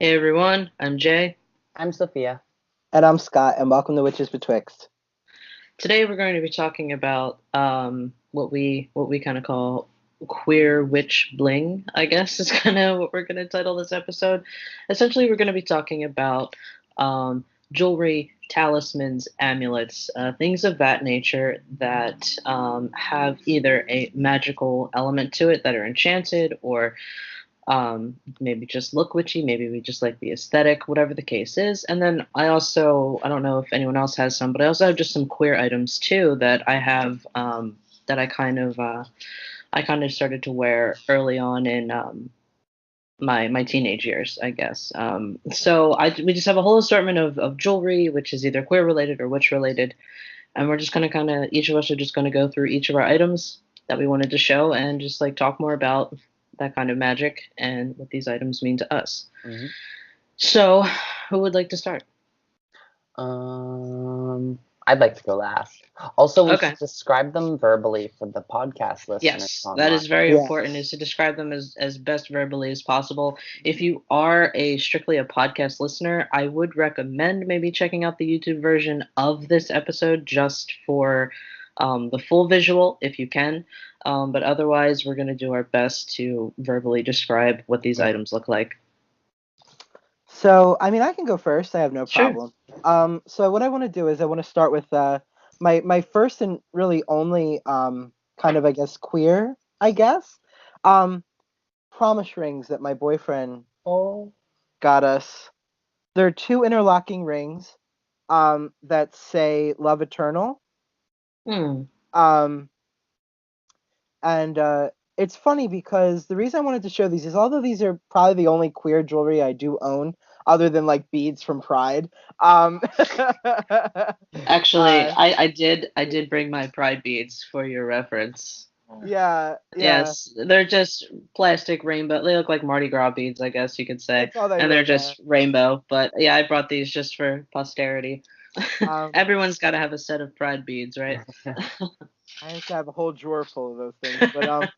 Hey everyone, I'm Jay. I'm Sophia. And I'm Scott, and welcome to Witches Betwixt. Today we're going to be talking about what we kind of call queer witch bling, I guess is kind of what we're going to title this episode. Essentially, we're going to be talking about um, jewelry, talismans, amulets, things of that nature that have either a magical element to it that are enchanted or maybe just look witchy, maybe we just like the aesthetic, whatever the case is. And then I don't know if anyone else has some, but I also have just some queer items too that I have that I kind of started to wear early on in my teenage years, I guess. We just have a whole assortment of jewelry, which is either queer related or witch related, and we're just gonna kind of each of us are just gonna go through each of our items that we wanted to show and just like talk more about that kind of magic and what these items mean to us. hmm So, who would like to start? I'd like to go last. Also, we Okay. should describe them verbally for the podcast listeners Yes, that online. is very important, is Yes. to describe them as best verbally as possible. If you are a strictly a podcast listener, I would recommend maybe checking out the YouTube version of this episode just for the full visual if you can. But otherwise, we're going to do our best to verbally describe what these Mhm. items look like. So, I can go first. I have no Sure. problem. So what I want to do is I want to start with my first and really only kind of, I guess, queer, I guess, um promise rings that my boyfriend Oh, got us. They're two interlocking rings that say love eternal. Hmm. Um and it's funny because the reason I wanted to show these is although these are probably the only queer jewelry I do own, other than like beads from Pride. Actually, uh, I did bring my pride beads for your reference. yeah, yeah, Yes, they're just plastic rainbow. They look like Mardi Gras beads, I guess you could say. that's all they And they're really are. just rainbow. But yeah, I brought these just for posterity. Um, Everyone's got to have a set of pride beads, right? I used to have a whole drawer full of those things, but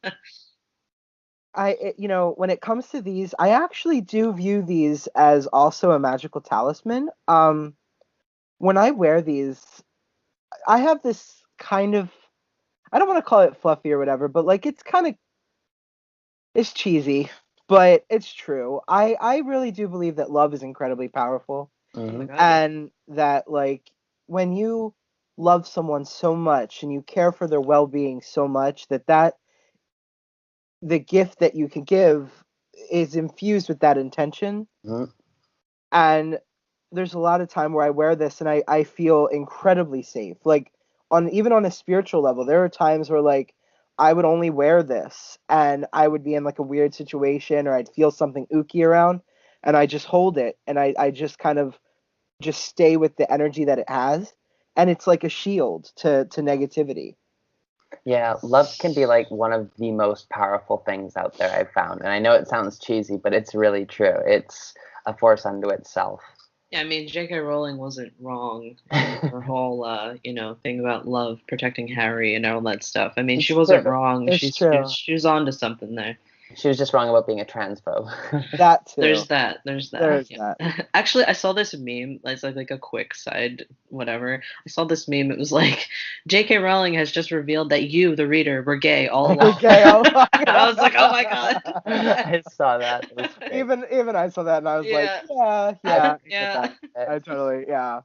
when it comes to these, I actually do view these as also a magical talisman. When I wear these, I have this kind of, I don't want to call it fluffy or whatever, but like it's cheesy, but it's true. I really do believe that love is incredibly powerful, Oh my hmm God, yeah. and that like when you love someone so much and you care for their well-being so much that the gift that you can give is infused with that intention. hmm And there's a lot of time where I wear this and I feel incredibly safe. Like on even on a spiritual level, there are times where like I would only wear this and I would be in like a weird situation or I'd feel something ooky around and I just hold it and I just kind of just stay with the energy that it has. And it's like a shield to negativity. Yeah, love can be like one of the most powerful things out there I've found. And I know it sounds cheesy, but it's really true. It's a force unto itself. Yeah, I mean, J.K. Rowling wasn't wrong in her whole, thing about love protecting Harry and all that stuff. I mean, she It's wasn't true. wrong. It's She's she was, true. she was on to something there. She was just wrong about being a transphobe. That There's too. that. There's that. There's Yeah. that. Actually, I saw this meme. It's like a quick side, whatever. I saw this meme. It was like, J.K. Rowling has just revealed that you, the reader, were gay all along. Okay, I'll I was like, oh my God. I saw that. It was great. even I saw that and I was like, Yeah. yeah, I yeah, I get Yeah. that. I totally, yeah.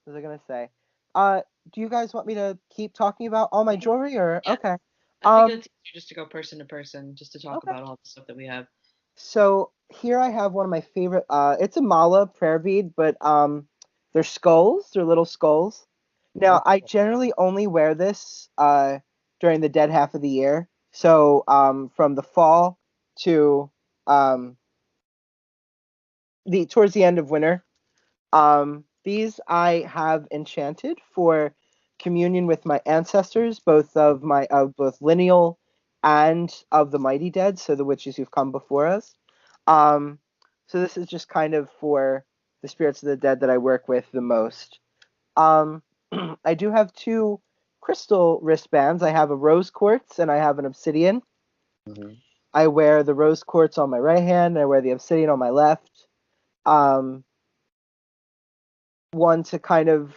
What was I gonna say? Do you guys want me to keep talking about all my Yeah. jewelry or Yeah. okay? I think Um, it's easier just to go person to person, just to talk okay. about all the stuff that we have. So here I have one of my favorite. It's a mala prayer bead, but they're skulls. They're little skulls. Oh, Now I generally only wear this during the dead half of the year. So from the fall to um the towards the end of winter. These I have enchanted for communion with my ancestors, both lineal and of the mighty dead, so the witches who've come before us. Um, so this is just kind of for the spirits of the dead that I work with the most. Um, I do have two crystal wristbands. I have a rose quartz and I have an obsidian. mhm. I wear the rose quartz on my right hand, and I wear the obsidian on my left. One to kind of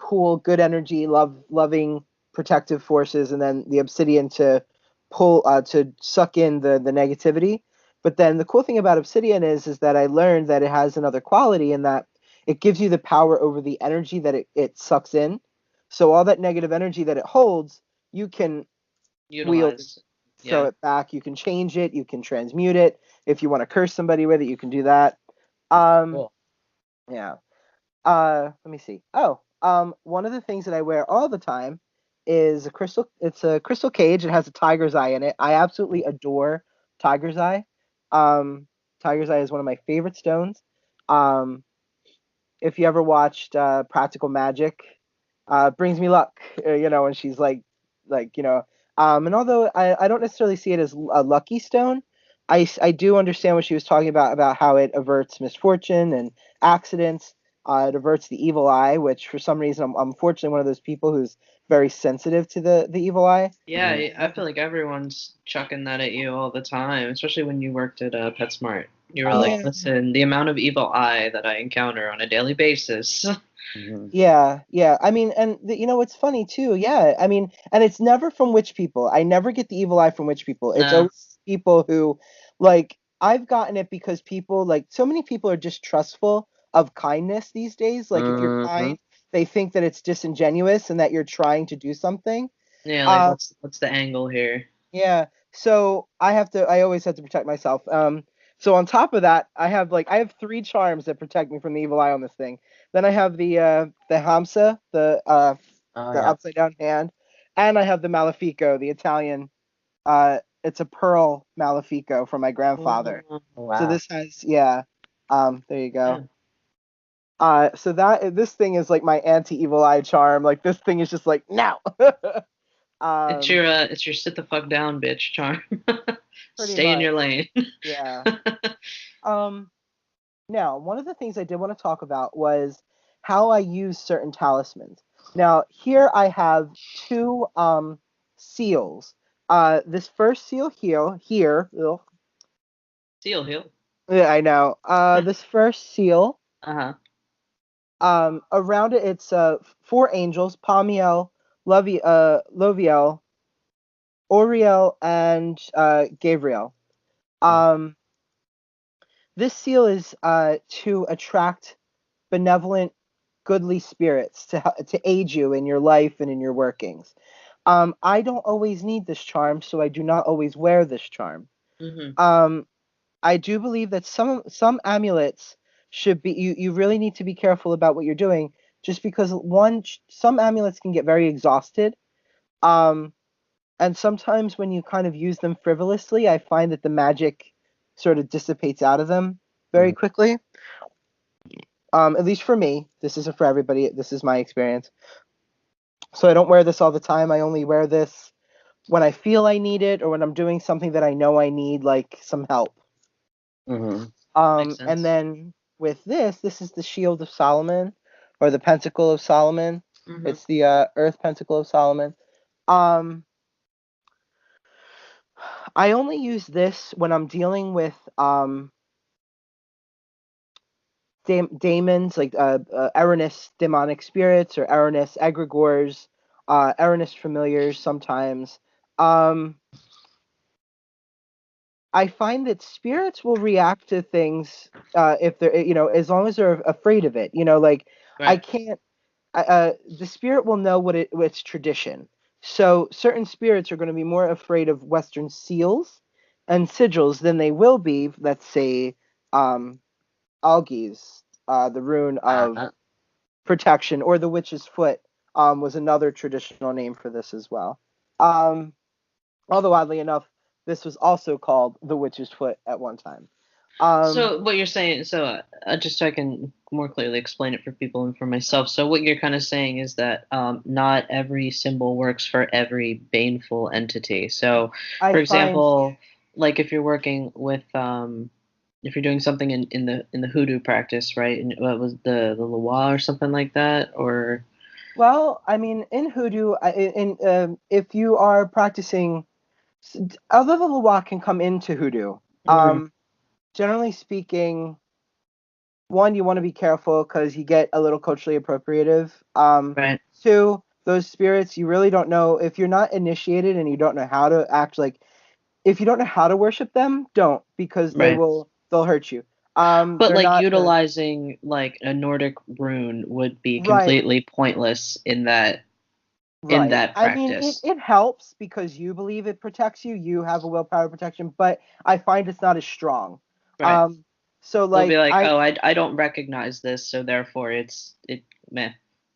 pool good energy, loving, protective forces, and then the obsidian to to suck in the negativity. But then the cool thing about obsidian is that I learned that it has another quality in that it gives you the power over the energy that it sucks in. So all that negative energy that it holds, you can wield and Utilize. throw Yeah. it back. You can change it. You can transmute it. If you want to curse somebody with it, you can do that. Cool. Yeah. Let me see. Oh, one of the things that I wear all the time is a crystal. It's a crystal cage. It has a tiger's eye in it. I absolutely adore tiger's eye. Um, tiger's eye is one of my favorite stones. Um, if you ever watched Practical Magic, brings me luck. And she's like and although I don't necessarily see it as a lucky stone, I do understand what she was talking about how it averts misfortune and accidents. It averts the evil eye, which for some reason I'm unfortunately one of those people who's very sensitive to the evil eye. Yeah, I feel like everyone's chucking that at you all the time, especially when you worked at PetSmart. You were like, Yeah, listen, the amount of evil eye that I encounter on a daily basis. Hmm. yeah. I mean, and it's funny too. Yeah, I mean, and it's never from witch people. I never get the evil eye from witch people. It's No. always people who, like, I've gotten it because people, like, so many people are distrustful of kindness these days. Like, if you're Hmm. kind, they think that it's disingenuous and that you're trying to do something. Yeah, like Uh, what's the angle here? yeah. So I always have to protect myself. So on top of that, I have three charms that protect me from the evil eye on this thing. Then I have the Hamsa, Oh the yeah. upside down hand, and I have the Malefico, the Italian. It's a pearl Malefico from my grandfather. Oh, So Wow. this has, yeah. There you yeah. go. So this thing is like my anti-evil eye charm. Like this thing is just like no. um, It's your sit the fuck down, bitch charm. Pretty Stay in much, your lane. yeah. Um, Now, one of the things I did want to talk about was how I use certain talismans. Now, here I have two seals. This first seal here, ugh, Seal heel. yeah, I know. This first seal, Uh-huh. around it, it's four angels: Pamiel, Loviel, Oriel, and Gabriel. Um, this seal is to attract benevolent, goodly spirits to aid you in your life and in your workings. I don't always need this charm, so I do not always wear this charm. Mm-hmm. Um, I do believe that some amulets should be you really need to be careful about what you're doing, just because some amulets can get very exhausted. Um, and sometimes when you kind of use them frivolously, I find that the magic sort of dissipates out of them very Hmm. quickly. At least for me, this isn't for everybody. This is my experience. So I don't wear this all the time. I only wear this when I feel I need it or when I'm doing something that I know I need, like some help. Hmm. Makes And sense. then with this is the Shield of Solomon or the Pentacle of Solomon. Mm-hmm. It's the Earth Pentacle of Solomon. Um, I only use this when I'm dealing with daemons, like Aranis demonic spirits or Aranis egregores, Aranis familiars sometimes. Um, I find that spirits will react to things if they're, as long as they're afraid of it. Like I Right. can't. The spirit will know what's tradition. So certain spirits are going to be more afraid of Western seals and sigils than they will be, let's say, um, Algi's, the rune of Uh, protection, or the witch's foot was another traditional name for this as well. Um, Although oddly enough, this was also called the witch's foot at one time. Um, So what you're saying, so just so I can more clearly explain it for people and for myself. So what you're kind of saying is that not every symbol works for every baneful entity. So, I for find, example, like if you're working with if you're doing something in the hoodoo practice, right? And what was the Loa or something like that, or well, I mean, in hoodoo, if you are practicing Other than the walk can come into hoodoo. Generally speaking, one, you want to be careful because you get a little culturally appropriative. Right. Two, those spirits, you really don't know if you're not initiated and you don't know how to act. Like, if you don't know how to worship them, don't, because Right. they'll hurt you. But They're like not utilizing like a Nordic rune would be right. completely pointless in that Right. I mean, practice. it helps because you believe it protects you. You have a willpower protection, but I find it's not as strong. Right. So They'll be like like, oh, I don't recognize this, so therefore it meh.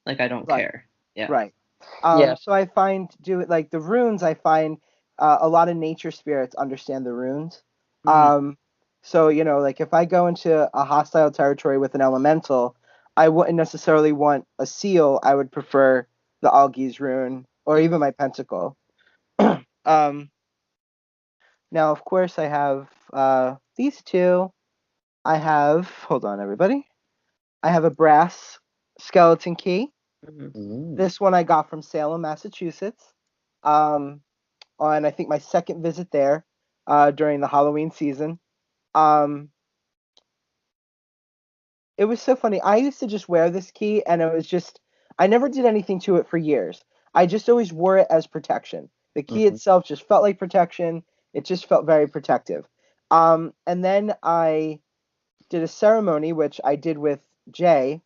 Like I don't right, care. Yeah. right. Yeah. So I find like the runes. I find a lot of nature spirits understand the runes. So like if I go into a hostile territory with an elemental, I wouldn't necessarily want a seal. I would prefer the Algi's rune or even my pentacle. um, Now, of course, I have these two. I have, hold on, everybody. I have a brass skeleton key. This one I got from Salem, Massachusetts, on I think my second visit there during the Halloween season. It was so funny. I used to just wear this key, and it was just, I never did anything to it for years. I just always wore it as protection. The key itself just felt like protection. It just felt very protective. And then I did a ceremony, which I did with Jay,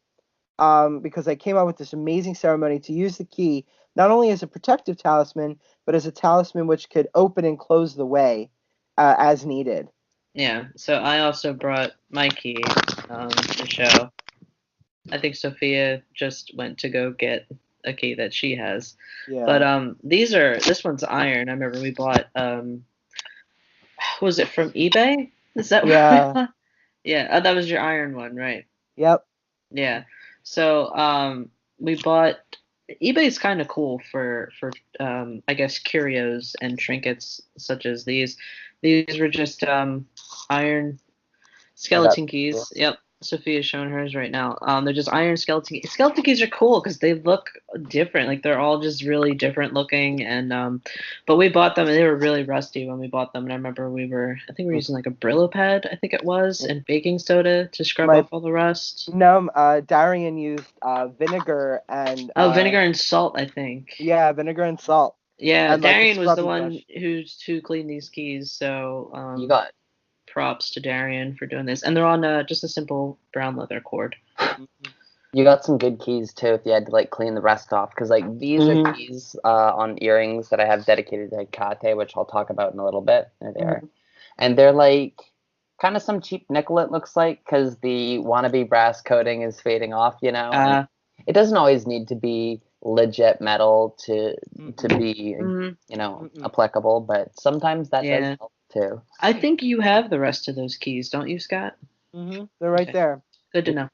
because I came up with this amazing ceremony to use the key not only as a protective talisman, but as a talisman which could open and close the way as needed. Yeah. So I also brought my key to show. I think Sophia just went to go get a key that she has. Yeah. But this one's iron. I remember we bought was it from eBay? Is that Yeah. what? Yeah. Oh, that was your iron one, right? Yep. Yeah. So we bought eBay's kind of cool for I guess curios and trinkets such as these. These were just iron skeleton keys. Yep. Sophia's showing hers right now. They're just iron skeleton keys. Skeleton keys are cool because they look different. Like they're all just really different looking. And but we bought them and they were really rusty when we bought them. And I remember I think we were using like a Brillo pad, I think it was, and baking soda to scrub off all the rust. No, Darian used vinegar and Vinegar and salt, I think. yeah, vinegar and salt. Yeah, And like a Darian was the scrubbing one brush. who cleaned these keys. So You got props to Darian for doing this. And they're on just a simple brown leather cord. you got some good keys too if you had to like clean the rest off, because like these are keys on earrings that I have dedicated to Kate, which I'll talk about in a little bit. They're there. And they're like kind of some cheap nickel, it looks like, because the wannabe brass coating is fading off, and it doesn't always need to be legit metal to be applicable, but sometimes that does help too. I think you have the rest of those keys, don't you, Scott? They're right there. Good to know.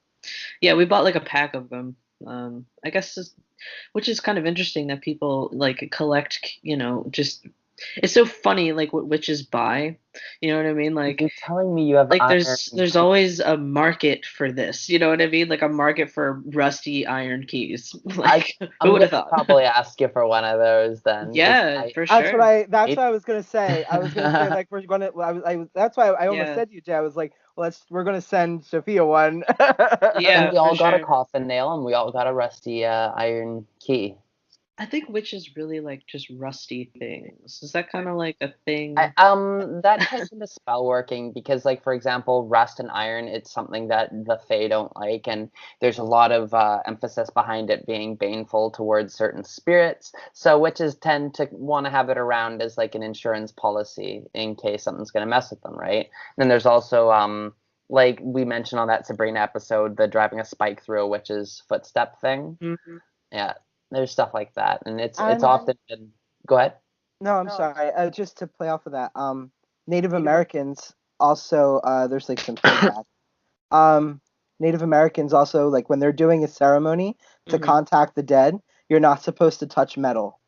Yeah, we bought like a pack of them. I guess which is kind of interesting that people like collect, just it's so funny like what witches buy. You know what I mean? Like you're telling me you have like there's always a market for this. You know what I mean? Like a market for rusty iron keys. Like who would have thought? Probably ask you for one of those then. Yeah, for sure. That's what I was gonna say. I was gonna say like we're gonna. That's why I almost said to you, Jay. I was like, well, we're gonna send Sophia one. Yeah, and we all got a coffin nail, and we all got a rusty iron key. I think witches really like just rusty things. Is that kind of like a thing? That ties into spell working because, like, for example, rust and iron, it's something that the Fae don't like, and there's a lot of emphasis behind it being baneful towards certain spirits. So witches tend to want to have it around as like an insurance policy in case something's going to mess with them, right? And then there's also like we mentioned on that Sabrina episode, the driving a spike through a witch's footstep thing. Yeah. There's stuff like that, and it's often been. Go ahead. No, I'm sorry. Just to play off of that, Native Americans also there's like some feedback. Native Americans also, like when they're doing a ceremony to contact the dead, you're not supposed to touch metal.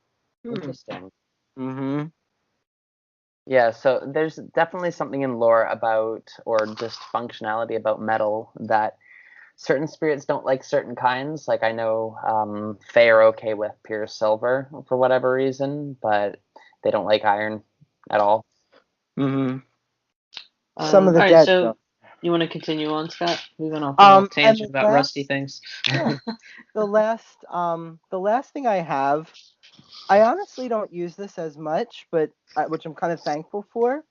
Interesting. Yeah, so there's definitely something in lore about, or just functionality about metal that certain spirits don't like certain kinds. Like I know Fae are okay with pure silver for whatever reason, but they don't like iron. at all. Mm-hmm. Some of the all right, dead, so though. you want to continue on, Scott? We went off on a little And tangent about rusty things. yeah, the last thing I have, I honestly don't use this as much, but which I'm kind of thankful for.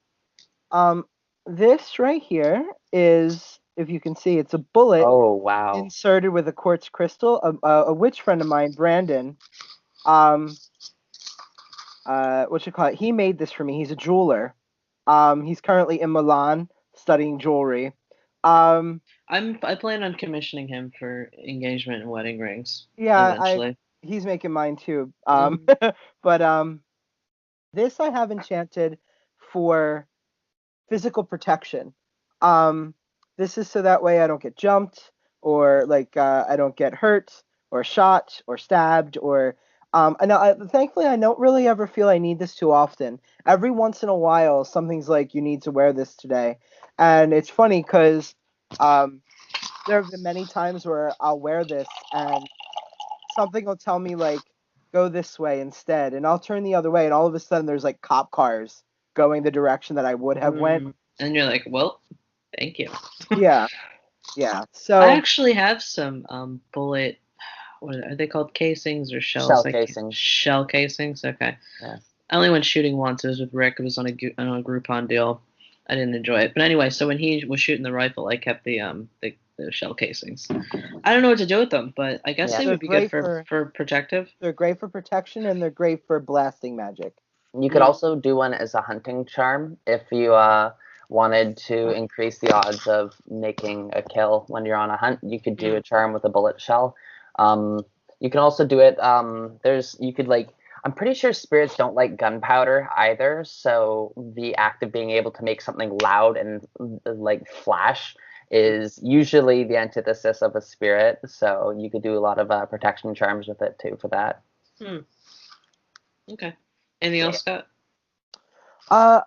This right here is, if you can see, it's a bullet Oh, wow. inserted with a quartz crystal. A witch friend of mine, Brandon, what you call it? He made this for me. He's a jeweler. He's currently in Milan studying jewelry. I plan on commissioning him for engagement and wedding rings Yeah, eventually. he's making mine too. Mhm. But this I have enchanted for physical protection. Um, this is so that way I don't get jumped or like I don't get hurt or shot or stabbed or thankfully I don't really ever feel I need this too often. Every once in a while something's like you need to wear this today, and it's funny because um, there have been many times where I'll wear this and something will tell me like go this way instead, and I'll turn the other way, and all of a sudden there's like cop cars going the direction that I would have went. And you're like, well, thank you. Yeah, yeah. I So actually have some bullet. What are they called? Casings or shells? Shell casings. Shell casings. Okay. Yeah. I only went shooting once. It was with Rick. It was on a Groupon deal. I didn't enjoy it. But anyway, so when he was shooting the rifle, I kept the shell casings. I don't know what to do with them, but I guess Yeah. they they're would be good great for protective. they're great for protection and they're great for blasting magic. You could also do one as a hunting charm if you wanted to increase the odds of making a kill when you're on a hunt. You could do a charm with a bullet shell. You can also do it. I'm pretty sure spirits don't like gunpowder either. So the act of being able to make something loud and like flash is usually the antithesis of a spirit. So you could do a lot of protection charms with it too for that. Okay. Anything else, Scott? I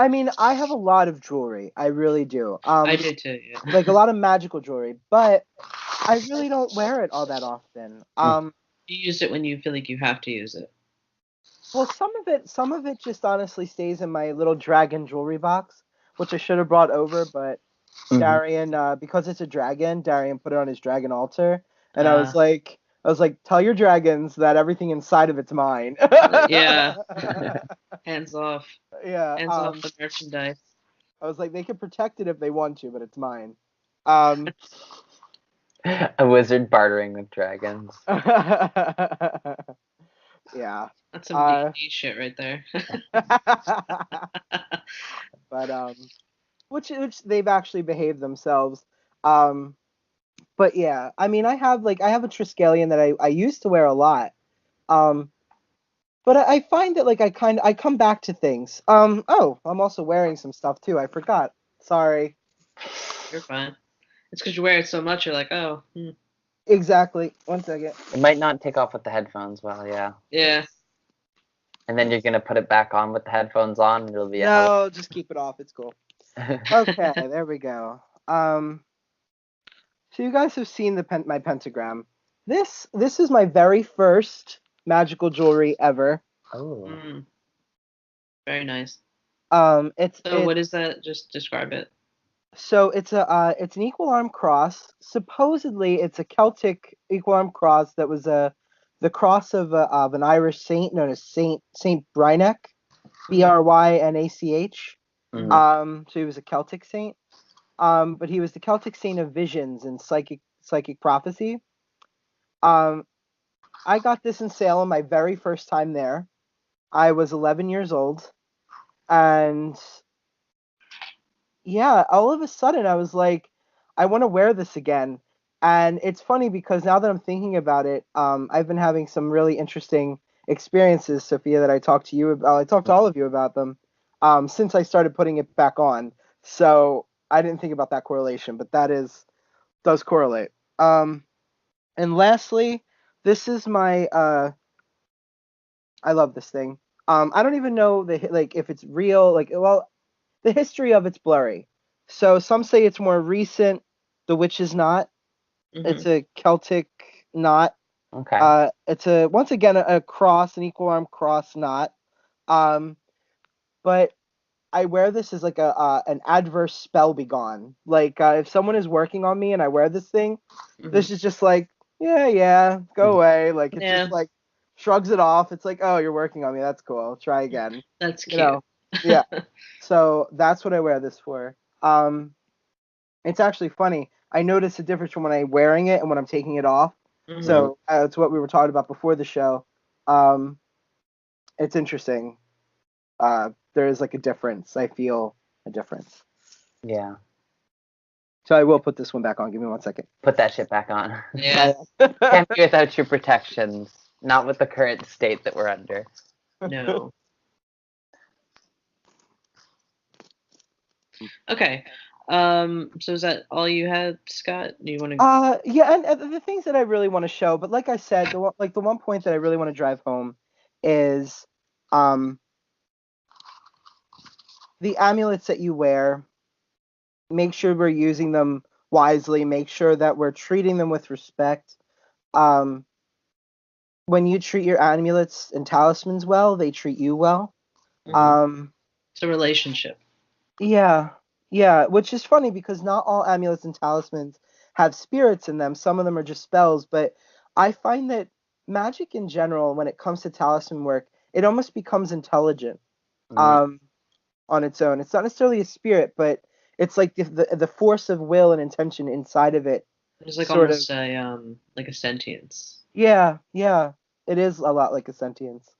mean, I have a lot of jewelry. I really do. I do too. Yeah. Like a lot of magical jewelry, but I really don't wear it all that often. You use it when you feel like you have to use it. Well, some of it just honestly stays in my little dragon jewelry box, which I should have brought over, but Darian, because it's a dragon, Darian put it on his dragon altar, and I was like, tell your dragons that everything inside of it's mine. Yeah. Hands off. Yeah. Hands off the merchandise. I was like, they can protect it if they want to, but it's mine. A wizard bartering with dragons. Yeah. That's some D&D shit right there. But which they've actually behaved themselves. But yeah, I mean, I have a Triskelion that I used to wear a lot. But I find that like I come back to things. Oh, I'm also wearing some stuff too. I forgot. Sorry. You're fine. It's because you wear it so much. You're like, oh. Exactly. 1 second. It might not take off with the headphones well, yeah. Yeah. And then you're gonna put it back on with the headphones on, and it'll be no, just keep it off. It's cool. Okay, there we go. So you guys have seen my pentagram. This is my very first magical jewelry ever. Oh. Very nice. What is that? Just describe it. So it's an equal arm cross. Supposedly, it's a Celtic equal arm cross that was the cross of an Irish saint known as Saint Brynach, Brynach. So he was a Celtic saint. But he was the Celtic saint of visions and psychic prophecy. I got this in Salem my very first time there. I was 11 years old, and yeah, all of a sudden I was like, I want to wear this again. And it's funny because now that I'm thinking about it, I've been having some really interesting experiences, Sophia, that I talked to you about. I talked to all of you about them since I started putting it back on. So I didn't think about that correlation, but does correlate. And lastly, this is my I love this thing. I don't even know if it's real. The history of it's blurry. So some say it's more recent. The witch is not. It's a Celtic knot. Okay. It's once again a cross, an equal arm cross knot. but I wear this as like an adverse spell be gone. Like if someone is working on me and I wear this thing, this is just like, yeah, go away. Like it just like shrugs it off. It's like, oh, you're working on me. That's cool. Try again. That's cute. You know, yeah. So that's what I wear this for. It's actually funny. I noticed a difference from when I'm wearing it and when I'm taking it off. So it's what we were talking about before the show. It's interesting. There is like a difference. I feel a difference. Yeah. So I will put this one back on. Give me 1 second. Put that shit back on. Yeah. Can't be without your protections. Not with the current state that we're under. No. Okay. So is that all you had, Scott? Do you want to? Yeah, and the things that I really want to show, but like I said, the one point that I really want to drive home is, the amulets that you wear. Make sure we're using them wisely. Make sure that we're treating them with respect. When you treat your amulets and talismans well, they treat you well. It's a relationship. Yeah, which is funny because not all amulets and talismans have spirits in them. Some of them are just spells, but I find that magic in general, when it comes to talisman work, it almost becomes intelligent on its own. It's not necessarily a spirit, but it's like the force of will and intention inside of it. It's like sort almost of, like a sentience. Yeah, it is a lot like a sentience.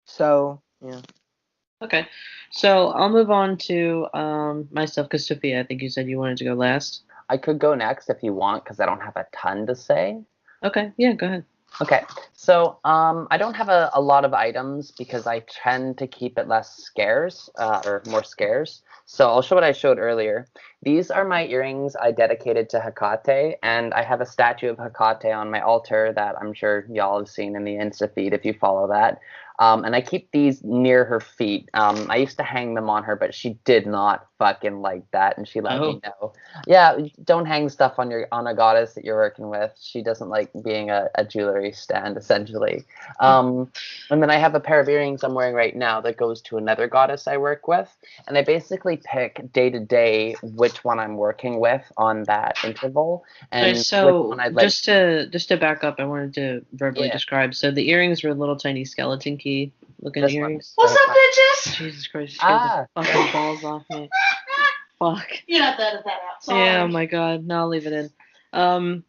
So, yeah. Okay, so I'll move on to myself because Sophia, I think you said you wanted to go last. I could go next if you want because I don't have a ton to say. Okay, yeah, go ahead. Okay, so I don't have a lot of items because I tend to keep it less scarce, or more scarce. So I'll show what I showed earlier. These are my earrings I dedicated to Hecate, and I have a statue of Hecate on my altar that I'm sure y'all have seen in the Insta feed if you follow that. And I keep these near her feet. I used to hang them on her, but she did not fucking like that, and she let me know. Yeah, don't hang stuff on a goddess that you're working with. She doesn't like being a jewelry stand, essentially. And then I have a pair of earrings I'm wearing right now that goes to another goddess I work with, and I basically pick day to day which one I'm working with on that interval. And so just to back up, I wanted to verbally describe. So the earrings were little tiny skeleton key looking earrings. What's up, bitches? Jesus Christ, scared the fucking balls off me. Fuck. You're not that out. Sorry. Yeah, oh my god. No, I'll leave it in.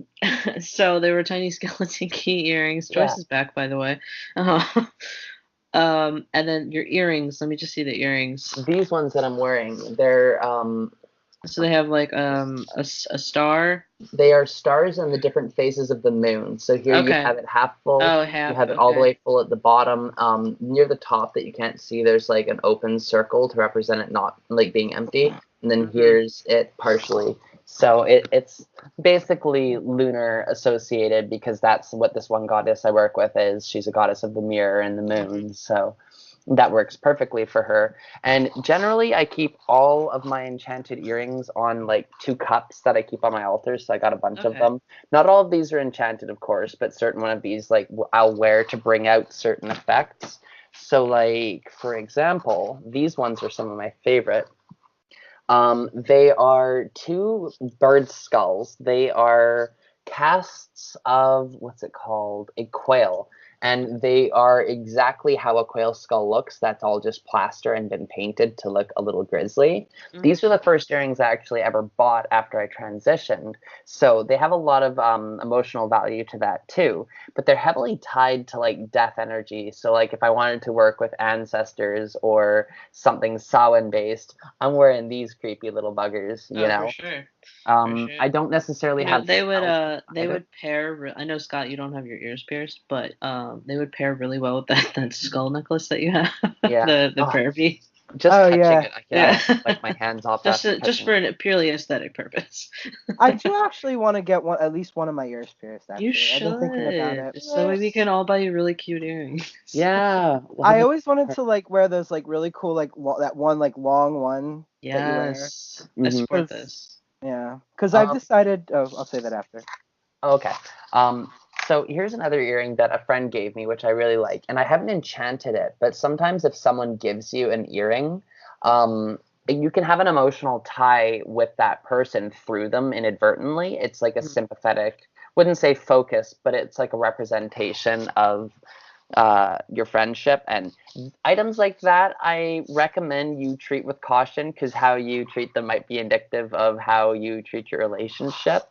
So they were tiny skeleton key earrings. Joyce is back, by the way. And then your earrings. Let me just see the earrings. These ones that I'm wearing, they're So they have like a star. They are stars in the different phases of the moon. So here you have it half full. Oh, half. You have it all the way full at the bottom. Near the top that you can't see, there's like an open circle to represent it not like being empty. And then here's it partially. So it's basically lunar associated because that's what this one goddess I work with is. She's a goddess of the mirror and the moon. So that works perfectly for her. And generally I keep all of my enchanted earrings on like 2 cups that I keep on my altar, so I got a bunch of them. Not all of these are enchanted, of course, but certain one of these like I'll wear to bring out certain effects. So like, for example, these ones are some of my favorite. They are 2 bird skulls. They are casts of, what's it called? A quail. And they are exactly how a quail skull looks. That's all just plaster and been painted to look a little grisly. These were the first earrings I actually ever bought after I transitioned. So they have a lot of emotional value to that too. But they're heavily tied to like death energy. So like if I wanted to work with ancestors or something Samhain based, I'm wearing these creepy little buggers, you know? For sure. I don't necessarily have. They would pair. I know, Scott, you don't have your ears pierced, but they would pair really well with that skull necklace that you have. Yeah. the prayer bee. Just touching it, I can like my hands off. just for a purely aesthetic purpose. I do actually want to get at least one of my ears pierced. Actually. You should. I've been thinking about it. So we can all buy you really cute earrings. Yeah. I always wanted to like wear those like really cool that one like long one. Yes. That you wear. I support this. Yeah, because I've decided. Oh, I'll say that after. Okay. So here's another earring that a friend gave me, which I really like, and I haven't enchanted it, but sometimes if someone gives you an earring, you can have an emotional tie with that person through them inadvertently. It's like a sympathetic, wouldn't say focus, but it's like a representation of your friendship. And items like that, I recommend you treat with caution, because how you treat them might be indicative of how you treat your relationship.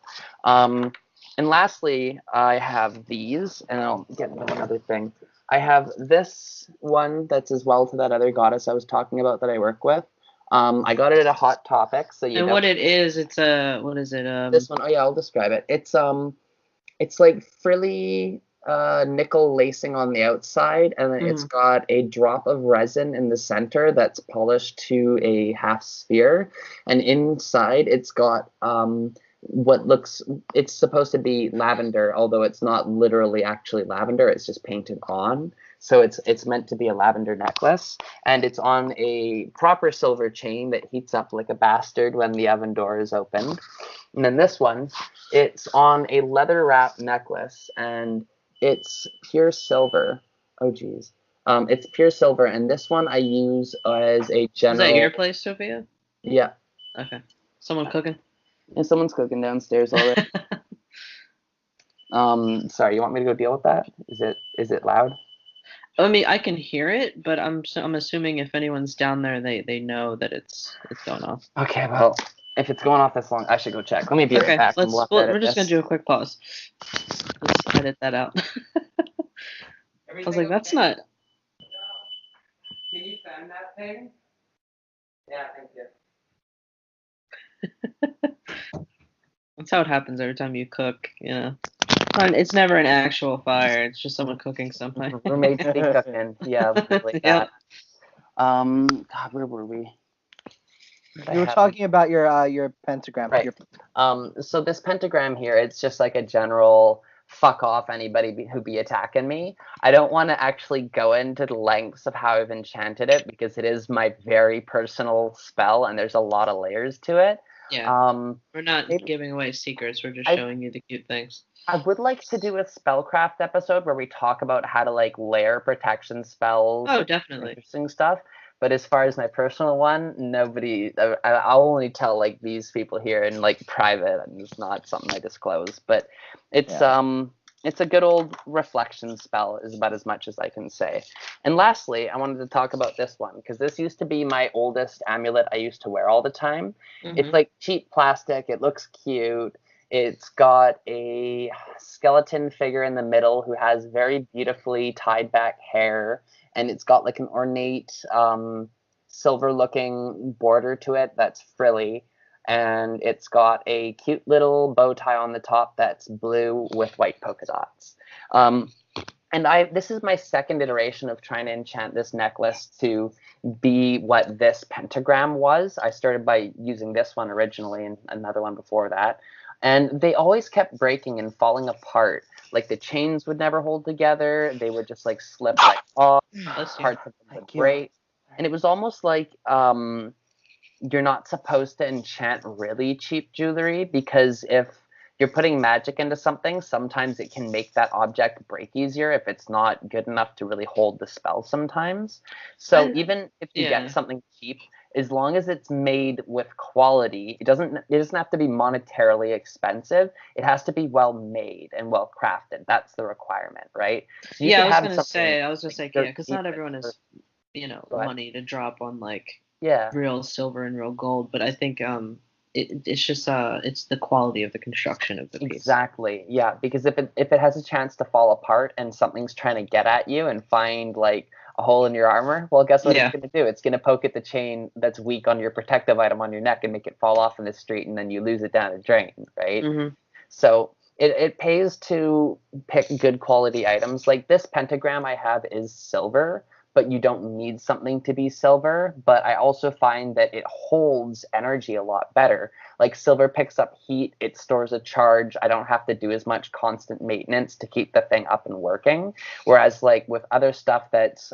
And lastly, I have these, and I'll get into another thing. I have this one that's as well to that other goddess I was talking about that I work with. I got it at a Hot Topic, so you And know. what it is, it's a, what is it? This one, oh yeah, I'll describe it. It's like frilly nickel lacing on the outside, and then it's got a drop of resin in the center that's polished to a half sphere, and inside it's got it's supposed to be lavender, although it's not literally actually lavender, it's just painted on. So it's meant to be a lavender necklace, and it's on a proper silver chain that heats up like a bastard when the oven door is opened. And then this one, it's on a leather wrap necklace, and it's pure silver. Oh geez. It's pure silver, and this one I use as a general. Is that your place, Sophia? Yeah. Okay. Someone cooking? And someone's cooking downstairs already. Sorry, you want me to go deal with that? Is it loud? I mean, I can hear it, but I'm assuming if anyone's down there, they know that it's going off. Okay, well, if it's going off this long, I should go check. Let me be right back. We're just gonna do a quick pause. Let's edit that out. I was like, that's not. Can you fan that thing? Yeah, thank you. That's how it happens every time you cook, you know. It's never an actual fire. It's just someone cooking something. Roommates be cooking. Yeah, like that. God, where were we? You were talking about your pentagram. Right. So this pentagram here, it's just like a general fuck off anybody who be attacking me. I don't want to actually go into the lengths of how I've enchanted it, because it is my very personal spell, and there's a lot of layers to it. Yeah. We're not giving away secrets. We're just showing you the cute things. I would like to do a spellcraft episode where we talk about how to like layer protection spells. Oh, definitely. Interesting stuff. But as far as my personal one, nobody. I'll only tell like these people here in like private, and it's not something I disclose. But it's a good old reflection spell, is about as much as I can say. And lastly, I wanted to talk about this one, because this used to be my oldest amulet I used to wear all the time. It's like cheap plastic. It looks cute. It's got a skeleton figure in the middle who has very beautifully tied back hair, and it's got like an ornate silver looking border to it that's frilly, and it's got a cute little bow tie on the top that's blue with white polka dots. And this is my second iteration of trying to enchant this necklace to be what this pentagram was. I started by using this one originally and another one before that. And they always kept breaking and falling apart. Like the chains would never hold together. They would just like slip like off. Parts of them would break. And it was almost like you're not supposed to enchant really cheap jewelry, because if you're putting magic into something, sometimes it can make that object break easier if it's not good enough to really hold the spell sometimes. So even if you get something cheap, as long as it's made with quality, it doesn't have to be monetarily expensive. It has to be well made and well crafted. That's the requirement, right? So I was gonna say, because not everyone has, money to drop on like real silver and real gold. But I think it's just it's the quality of the construction of the piece. Exactly. Yeah, because if it has a chance to fall apart and something's trying to get at you and find like a hole in your armor, well, guess what it's going to do? It's going to poke at the chain that's weak on your protective item on your neck and make it fall off in the street, and then you lose it down a drain, right? So it pays to pick good quality items. Like this pentagram I have is silver, but you don't need something to be silver. But I also find that it holds energy a lot better. Like silver picks up heat, it stores a charge. I don't have to do as much constant maintenance to keep the thing up and working. Whereas like with other stuff that's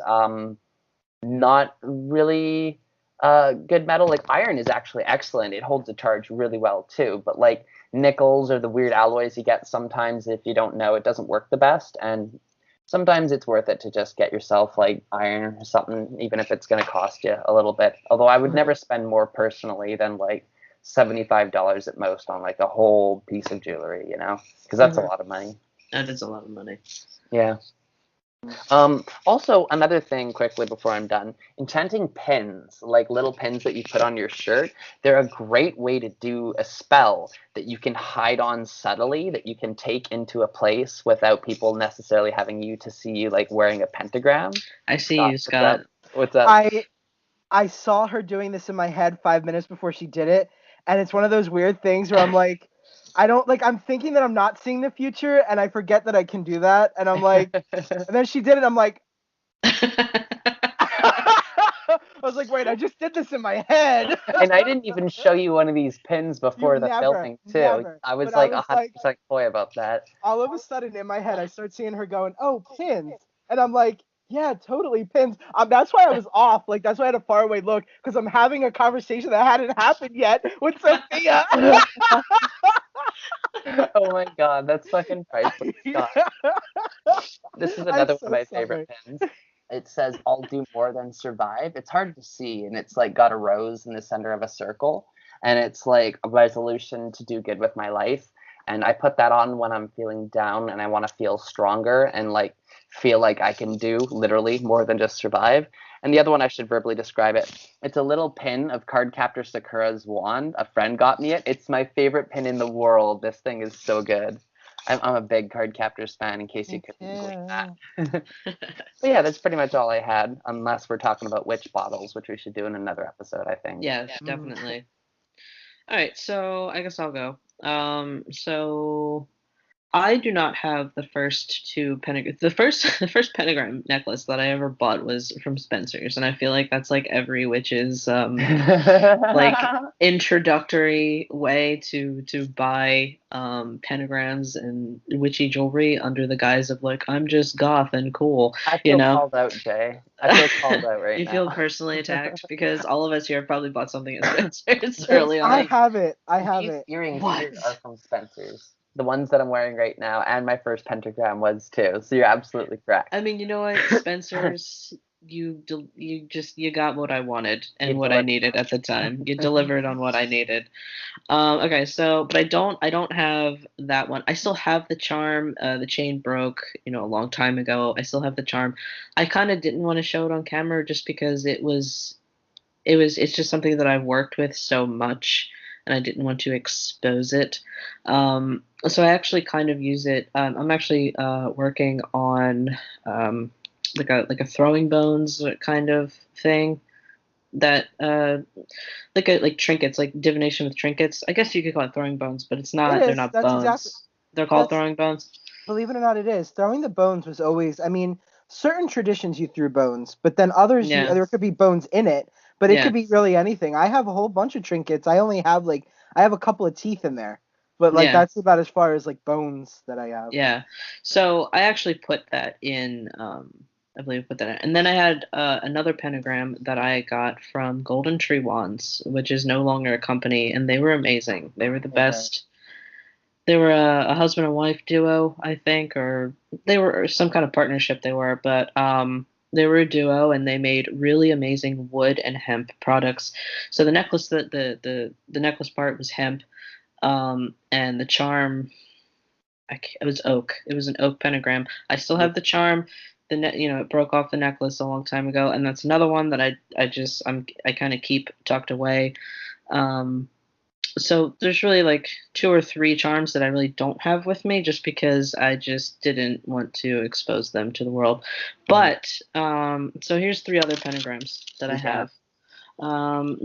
not really good metal, like iron is actually excellent. It holds a charge really well too. But like nickels or the weird alloys you get sometimes, if you don't know, it doesn't work the best. And sometimes it's worth it to just get yourself like iron or something, even if it's going to cost you a little bit. Although I would never spend more personally than like $75 at most on like a whole piece of jewelry, you know, because that's a lot of money. That is a lot of money. Yeah. Also, another thing quickly before I'm done, enchanting pins, like little pins that you put on your shirt, they're a great way to do a spell that you can hide on subtly, that you can take into a place without people necessarily having you to see you like wearing a pentagram. I see you, Scott. What's up? I saw her doing this in my head 5 minutes before she did it, and it's one of those weird things where I'm like, I'm thinking that I'm not seeing the future, and I forget that I can do that, and I'm like, and then she did it, I'm like, I was like, wait, I just did this in my head. And I didn't even show you one of these pins before filming too. Never. I was But like 100% coy about that. All of a sudden in my head, I start seeing her going, oh, pins. And I'm like, yeah, totally pins. That's why I was off. Like, that's why I had a faraway look, because I'm having a conversation that hadn't happened yet with Sophia. Oh my god, that's fucking priceless. This is another one of my favorite pins. It says, I'll do more than survive. It's hard to see, and it's like got a rose in the center of a circle, and it's like a resolution to do good with my life. And I put that on when I'm feeling down and I want to feel stronger and like feel like I can do literally more than just survive. And the other one, I should verbally describe it. It's a little pin of Cardcaptor Sakura's wand. A friend got me it. It's my favorite pin in the world. This thing is so good. I'm a big Cardcaptors fan, in case you couldn't believe that. But yeah, that's pretty much all I had, unless we're talking about witch bottles, which we should do in another episode, I think. Yeah, definitely. All right, so I guess I'll go. So I do not have the first two pentagram. The first pentagram necklace that I ever bought was from Spencer's, and I feel like that's like every witch's like introductory way to buy pentagrams and witchy jewelry under the guise of like, I'm just goth and cool. I feel called out, Jay. I feel called out right now. You feel personally attacked because all of us here have probably bought something at Spencer's early on. I have it. These earrings here are from Spencer's. The ones that I'm wearing right now, and my first pentagram was too. So you're absolutely correct. I mean, you know what, Spencer's, you got what I wanted and what I needed at the time. You delivered on what I needed. Okay, so but I don't have that one. I still have the charm. The chain broke, a long time ago. I still have the charm. I kind of didn't want to show it on camera just because it's just something that I've worked with so much, and I didn't want to expose it. So I actually kind of use it. I'm actually working on like a throwing bones kind of thing that like trinkets, like divination with trinkets. I guess you could call it throwing bones, but it's not. They're not bones. They're called throwing bones. Believe it or not, it is. Throwing the bones was always. I mean, certain traditions you threw bones, but then others there could be bones in it. But it could be really anything. I have a whole bunch of trinkets. I only have I have a couple of teeth in there. But that's about as far as like bones that I have. Yeah. So I actually put that in I believe I put that in. And then I had another pentagram that I got from Golden Tree Wands, which is no longer a company, and they were amazing. They were the best. They were a husband and wife duo, I think, or they were some kind of partnership they were, but they were a duo, and they made really amazing wood and hemp products. So the necklace, the necklace part was hemp, and the charm, it was oak. It was an oak pentagram. I still have the charm. It broke off the necklace a long time ago, and that's another one that I kind of keep tucked away. So there's really like 2 or 3 charms that I really don't have with me, just because I just didn't want to expose them to the world. But so here's 3 other pentagrams that I have.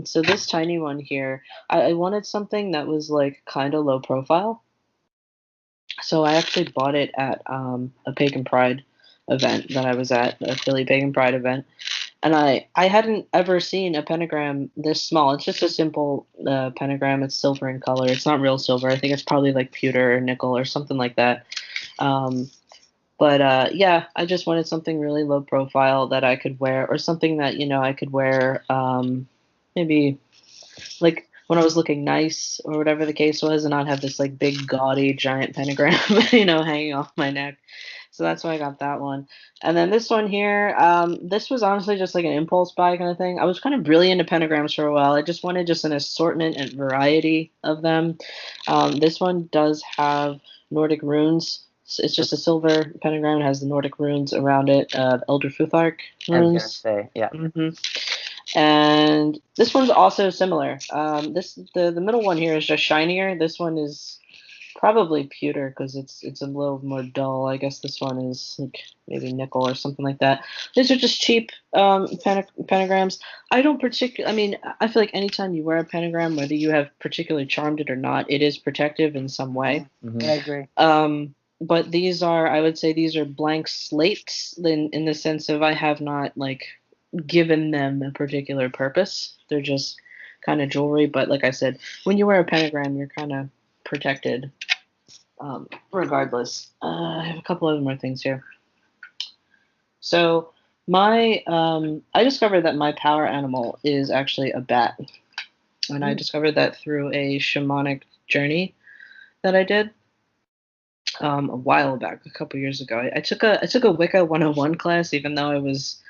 So this tiny one here, I wanted something that was like kind of low profile. So I actually bought it at a Pagan Pride event that I was at, a Philly Pagan Pride event. And I hadn't ever seen a pentagram this small. It's just a simple pentagram. It's silver in color. It's not real silver. I think it's probably like pewter or nickel or something like that. But I just wanted something really low profile that I could wear, or something that I could wear maybe like when I was looking nice or whatever the case was, and not have this like big gaudy giant pentagram, hanging off my neck. So that's why I got that one. And then this one here, this was honestly just like an impulse buy kind of thing. I was kind of really into pentagrams for a while. I just wanted just an assortment and variety of them. This one does have Nordic runes. It's just a silver pentagram. It has the Nordic runes around it, Elder Futhark I was gonna runes. say, yeah. And this one's also similar. The middle one here is just shinier. This one is probably pewter because it's a little more dull. I guess this one is like maybe nickel or something like that. These are just cheap pentagrams. I don't particularly. I mean, I feel like anytime you wear a pentagram, whether you have particularly charmed it or not, it is protective in some way. I agree. But these are, I would say, these are blank slates in the sense of I have not like given them a particular purpose. They're just kind of jewelry. But like I said, when you wear a pentagram, you're kind of protected regardless. I have a couple of more things here. So I discovered that my power animal is actually a bat, and I discovered that through a shamanic journey that I did a while back, a couple years ago. I took a Wicca 101 class, even though I was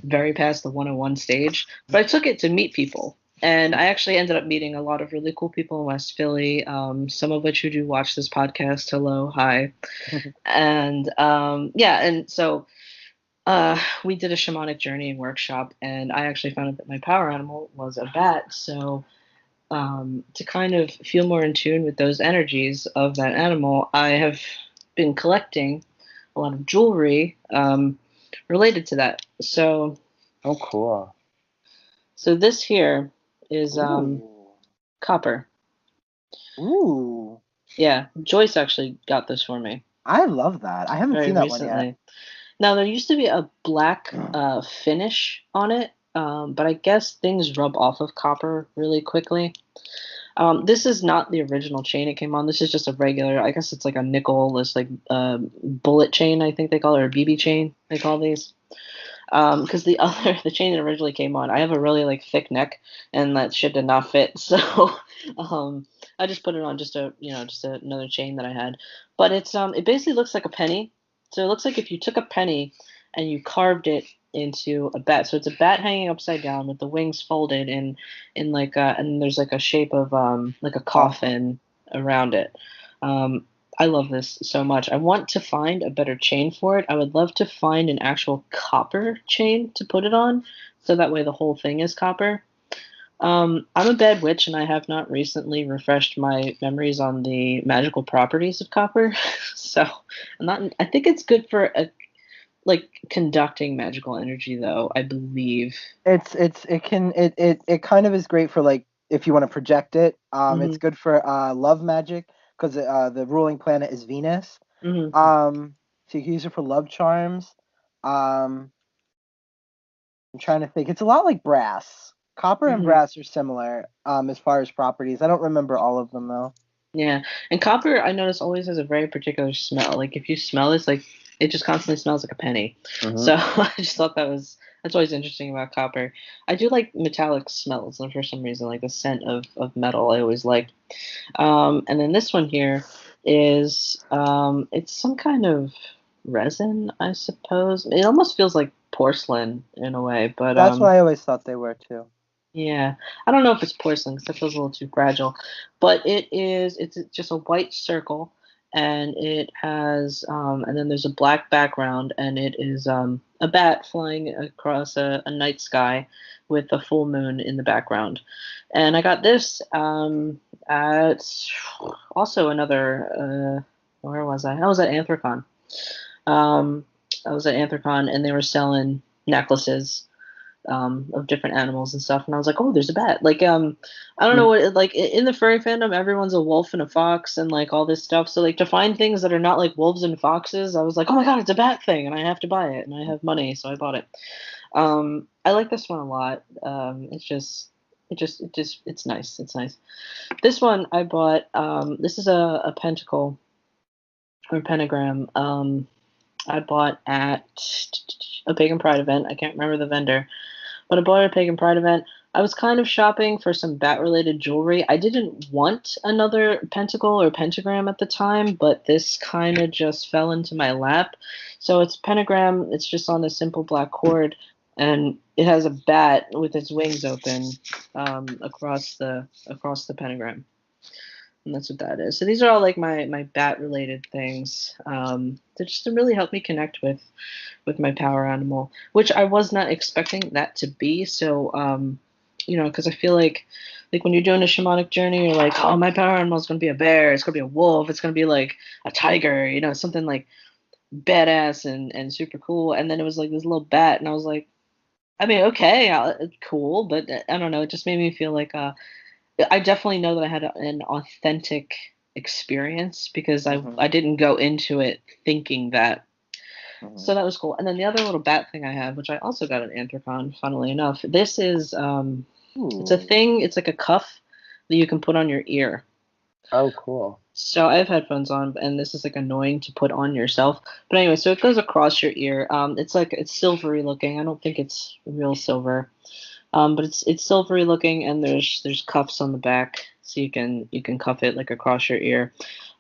very past the 101 stage, but I took it to meet people. And I actually ended up meeting a lot of really cool people in West Philly, some of which who do watch this podcast. Hello, hi. And and so we did a shamanic journey workshop, and I actually found out that my power animal was a bat. So to kind of feel more in tune with those energies of that animal, I have been collecting a lot of jewelry related to that. So, Oh, cool. So this here is copper. Ooh. Yeah, Joyce actually got this for me. I love that. I haven't seen that one yet. Now there used to be a black finish on it, but I guess things rub off of copper really quickly. This is not the original chain it came on. This is just a regular. I guess it's like a nickel. It's like bullet chain. I think they call it, or BB chain. They call these. Because the chain that originally came on, I have a really like thick neck, and that shit did not fit. So, I just put it on just another chain that I had. But it basically looks like a penny. So it looks like if you took a penny and you carved it into a bat. So it's a bat hanging upside down with the wings folded in like and there's like a shape of like a coffin around it. I love this so much. I want to find a better chain for it. I would love to find an actual copper chain to put it on, so that way the whole thing is copper. I'm a bad witch, and I have not recently refreshed my memories on the magical properties of copper. So I think it's good for like conducting magical energy, though. I believe It kind of is great for like if you want to project it. It's good for love magic because the ruling planet is Venus. So you can use it for love charms. I'm trying to think. It's a lot like brass. Copper and brass are similar as far as properties. I don't remember all of them though. Yeah, and copper I notice always has a very particular smell. Like if you smell this, like it just constantly smells like a penny. So I just thought that's always interesting about copper. I do like metallic smells, and for some reason, like the scent of metal, I always like. And then this one here is it's some kind of resin, I suppose. It almost feels like porcelain in a way, but that's what I always thought they were too. Yeah, I don't know if it's porcelain because that feels a little too fragile, but it's just a white circle, and it has and then there's a black background, and it is a bat flying across a night sky with a full moon in the background. And I got this at also another where was I? I was at Anthrocon. And they were selling necklaces of different animals and stuff, and I was like, oh, there's a bat. Like I don't know what, like in the furry fandom, everyone's a wolf and a fox and like all this stuff. So like to find things that are not like wolves and foxes, I was like, oh my god, it's a bat thing, and I have to buy it, and I have money, so I bought it. I like this one a lot. It's nice. It's nice. This one I bought. This is a pentacle or pentagram. I bought at a Pagan Pride event. I can't remember the vendor, but I bought at a Pagan Pride event. I was kind of shopping for some bat-related jewelry. I didn't want another pentacle or pentagram at the time, but this kind of just fell into my lap. So it's pentagram. It's just on a simple black cord, and it has a bat with its wings open across the pentagram. And that's what that is. So these are all like my bat related things. That just to really help me connect with my power animal, which I was not expecting that to be. So because I feel like when you're doing a shamanic journey, you're like, oh, my power animal is gonna be a bear, it's gonna be a wolf, it's gonna be like a tiger, something like badass and super cool. And then it was like this little bat, and I was like, I mean, okay, cool, but I don't know. It just made me feel like I definitely know that I had an authentic experience because I didn't go into it thinking that. So that was cool. And then the other little bat thing I have, which I also got at Anthrocon, funnily enough, this is it's a thing. It's like a cuff that you can put on your ear. Oh, cool. So I have headphones on, and this is like annoying to put on yourself. But anyway, so it goes across your ear. It's silvery looking. I don't think it's real silver. But it's silvery looking, and there's cuffs on the back, so you can cuff it like across your ear.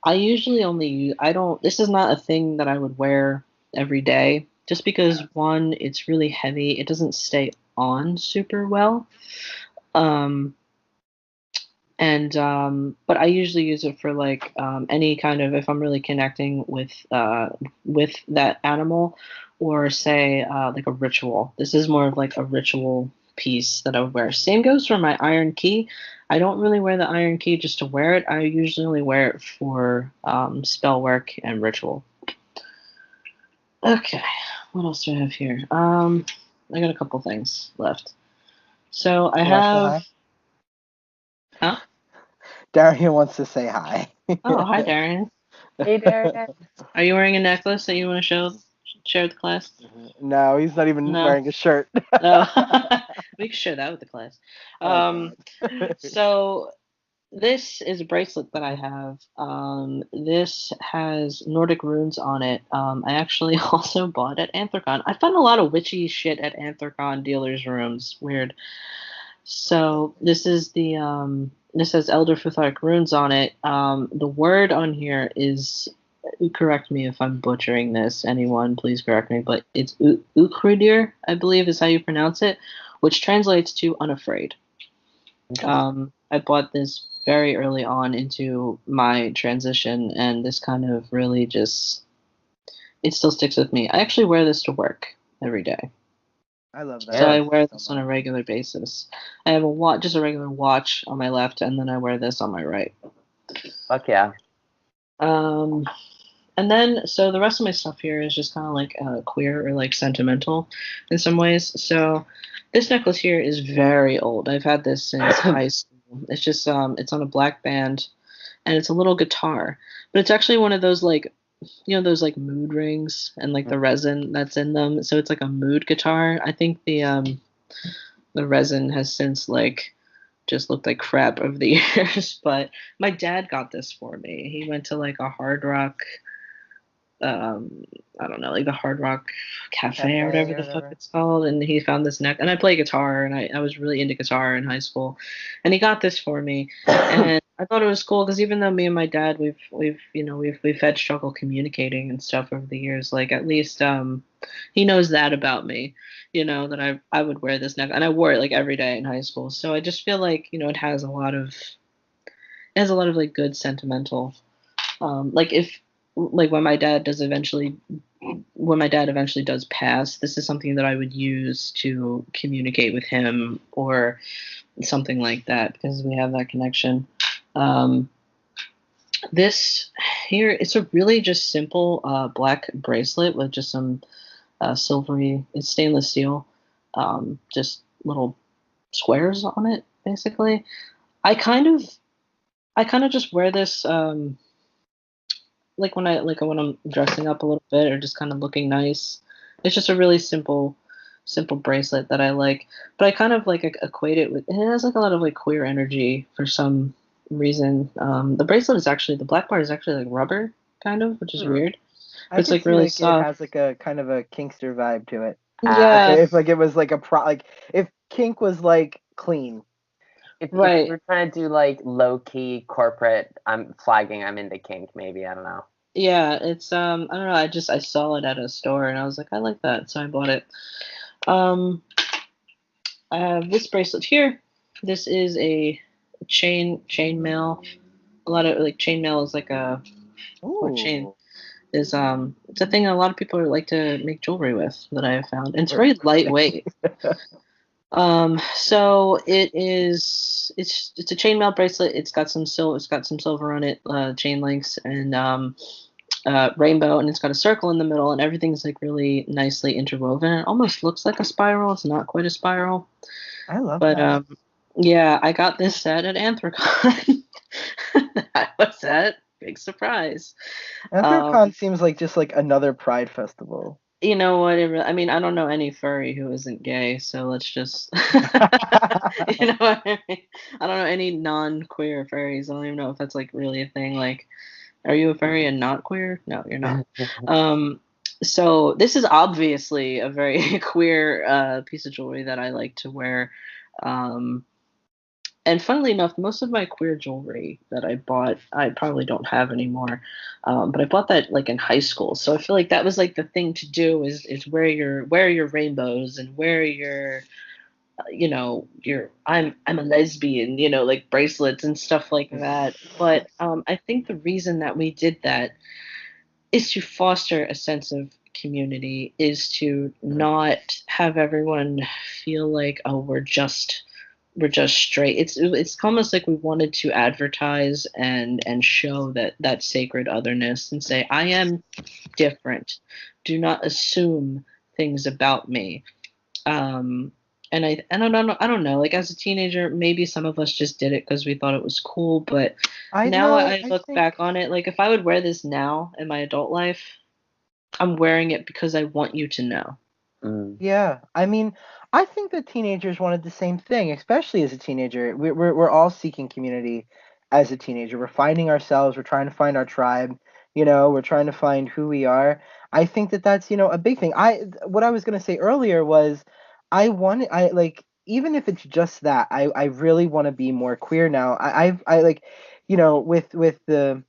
I usually only use. I don't. This is not a thing that I would wear every day, just because one, it's really heavy. It doesn't stay on super well. But I usually use it for like any kind of, if I'm really connecting with that animal, or say like a ritual. This is more of like a ritual piece that I would wear. Same goes for my iron key. I don't really wear the iron key just to wear it. I usually only wear it for spell work and ritual. Okay, what else do I have here? I got a couple things left. So I have. Huh? Darian wants to say hi. Oh, hi, Darian. Hey, Darian. Are you wearing a necklace that you want to share with the class? No, he's not even wearing a shirt. Oh. We can share that with the class. Okay. So this is a bracelet that I have. This has Nordic runes on it. I actually also bought at Anthrocon. I found a lot of witchy shit at Anthrocon dealers' rooms. Weird. So this is this has Elder Futharic runes on it. The word on here is, correct me if I'm butchering this, anyone, please correct me, but it's Ukrudir, I believe is how you pronounce it, which translates to unafraid. I bought this very early on into my transition, and this kind of really just, it still sticks with me. I actually wear this to work every day. I love that. So I wear this on a regular basis. I have just a regular watch on my left, and then I wear this on my right. Fuck yeah. And then, so the rest of my stuff here is just kind of like queer or like sentimental in some ways. So this necklace here is very old. I've had this since high school. It's just it's on a black band, and it's a little guitar, but it's actually one of those like, those like mood rings and like the resin that's in them. So it's like a mood guitar. I think the resin has since like just looked like crap over the years, but my dad got this for me. He went to like a hard rock, I don't know, like the Hard Rock Cafe or whatever the fuck it's called, and he found this neck. And I play guitar, and I was really into guitar in high school, and he got this for me, and I thought it was cool because even though me and my dad we've had struggle communicating and stuff over the years, like at least he knows that about me, that I would wear this neck, and I wore it like every day in high school. So I just feel like it has a lot of like good sentimental, like if. Like when my dad eventually does pass, this is something that I would use to communicate with him or something like that, because we have that connection. This here, it's a really just simple black bracelet with just some silvery, it's stainless steel, just little squares on it, basically. I kind of just wear this like when I'm dressing up a little bit or just kind of looking nice. It's just a really simple bracelet that I like, but I kind of like equate it with, it has like a lot of like queer energy for some reason. The bracelet is actually, the black part is actually like rubber kind of, which is weird. But it's like really soft. It has like a kind of a kinkster vibe to it. Yeah. If like it was like if kink was like clean. If Right. you're trying to do like low key corporate, I'm flagging. I'm into kink. Maybe I don't know. Yeah, it's I don't know, I saw it at a store and I was like, I like that, so I bought it. I have this bracelet here. This is a chainmail. A lot of like chainmail is like a what chain Ooh. is it's a thing a lot of people like to make jewelry with that I have found. And it's very lightweight. So it's a chainmail bracelet. It's got some silver on it, chain links and rainbow, and it's got a circle in the middle, and everything's like really nicely interwoven. It almost looks like a spiral. It's not quite a spiral, I love but that. yeah, I got this set at Anthrocon. That was that big surprise. Anthrocon seems like just like another Pride festival. You know what? I mean, I don't know any furry who isn't gay, so let's just, you know what I mean? I don't know any non-queer furries. I don't even know if that's like really a thing. Like, are you a furry and not queer? No, you're not. So this is obviously a very queer piece of jewelry that I like to wear. And funnily enough, most of my queer jewelry that I bought, I probably don't have anymore. But I bought that like in high school, so I feel like that was like the thing to do is wear your rainbows and wear your your I'm a lesbian, like bracelets and stuff like that. But I think the reason that we did that is to foster a sense of community, is to not have everyone feel like, oh, we're just straight. It's almost like we wanted to advertise and show that sacred otherness and say, I am different. Do not assume things about me. And I don't know. Like as a teenager, maybe some of us just did it because we thought it was cool. But I now know. I I look think. back on it, like if I would wear this now in my adult life, I'm wearing it because I want you to know. Yeah, I mean, I think that teenagers wanted the same thing, especially as a teenager. We're all seeking community as a teenager. We're finding ourselves. We're trying to find our tribe. We're trying to find who we are. I think that that's a big thing. What I was gonna say earlier was, I like even if it's just that, I really want to be more queer now. I like, with the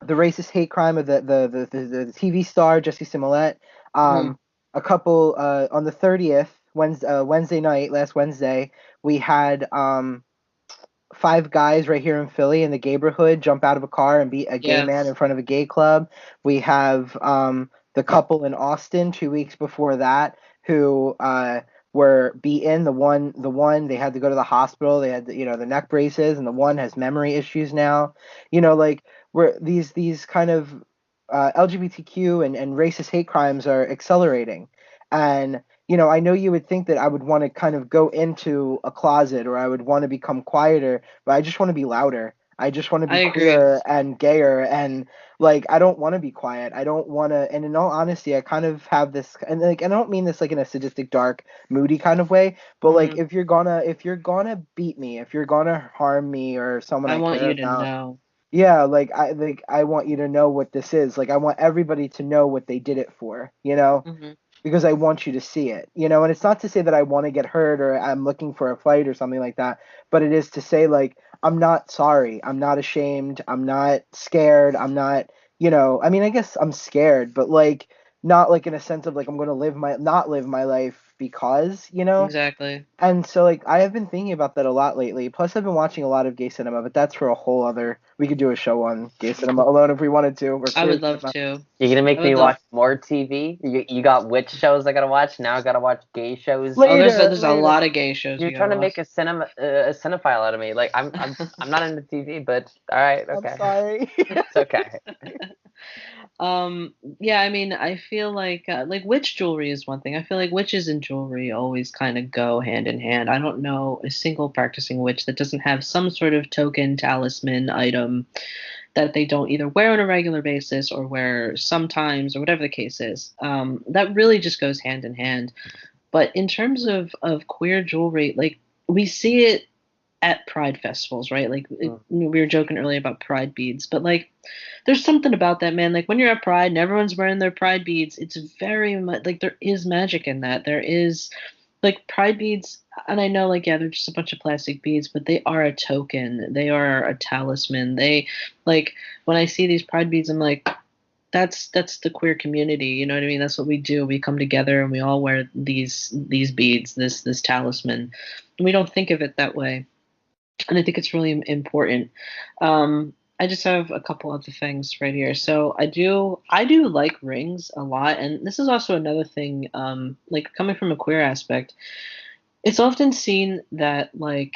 racist hate crime of the TV star Jesse Smollett. Mhm. A couple on the 30th Wednesday night, last Wednesday, we had five guys right here in Philly in the neighborhood jump out of a car and beat a gay man Yes. in front of a gay club. We have the couple in Austin 2 weeks before that who were beaten. The one they had to go to the hospital. They had the neck braces, and the one has memory issues now. Like where these kind of LGBTQ and racist hate crimes are accelerating, and I know you would think that I would want to kind of go into a closet or I would want to become quieter, but I just want to be louder. I just want to I be agree. queerer and gayer, and like I don't want to be quiet. I don't want to. And in all honesty, I kind of have this, and like I don't mean this like in a sadistic, dark, moody kind of way, but like Mhm. if you're gonna beat me, if you're gonna harm me or someone I I want care you to about, know. yeah, like I want you to know what this is. Like I want everybody to know what they did it for. Mhm. Because I want you to see it. And it's not to say that I want to get hurt or I'm looking for a fight or something like that, but it is to say, like, I'm not sorry, I'm not ashamed, I'm not scared, I'm not. I mean, I guess I'm scared, but like not like in a sense of like I'm going to not live my life because. Exactly. And so like I have been thinking about that a lot lately. Plus I've been watching a lot of gay cinema, but that's for a whole other, we could do a show on gay cinema alone if we wanted to, or I queer would love cinema. to. You're gonna I make would me love. watch more TV. You got witch shows I gotta watch. Now I gotta watch gay shows. Oh, there's Later, there's a later. lot of gay shows You're you gotta trying to make watch. a cinephile out of me. Like I'm not into TV, but all right, I'm okay, sorry. it's okay. Yeah, I mean, I feel like witch jewelry is one thing. I feel like witches and jewelry always kind of go hand in hand. I don't know a single practicing witch that doesn't have some sort of token talisman item that they don't either wear on a regular basis or wear sometimes or whatever the case is. That really just goes hand in hand. But in terms of queer jewelry, like we see it at pride festivals, right? Like we were joking earlier about pride beads, but like there's something about that, man. Like when you're at pride and everyone's wearing their pride beads, it's very much like there is magic in that. There is like pride beads, and I know like yeah, they're just a bunch of plastic beads, but they are a token. They are a talisman. They like when I see these pride beads, I'm like, that's the queer community. You know what I mean? That's what we do. We come together and we all wear these beads, this talisman. And we don't think of it that way, and I think it's really important. I just have a couple other things right here. So I do like rings a lot, and this is also another thing. Like coming from a queer aspect, it's often seen that like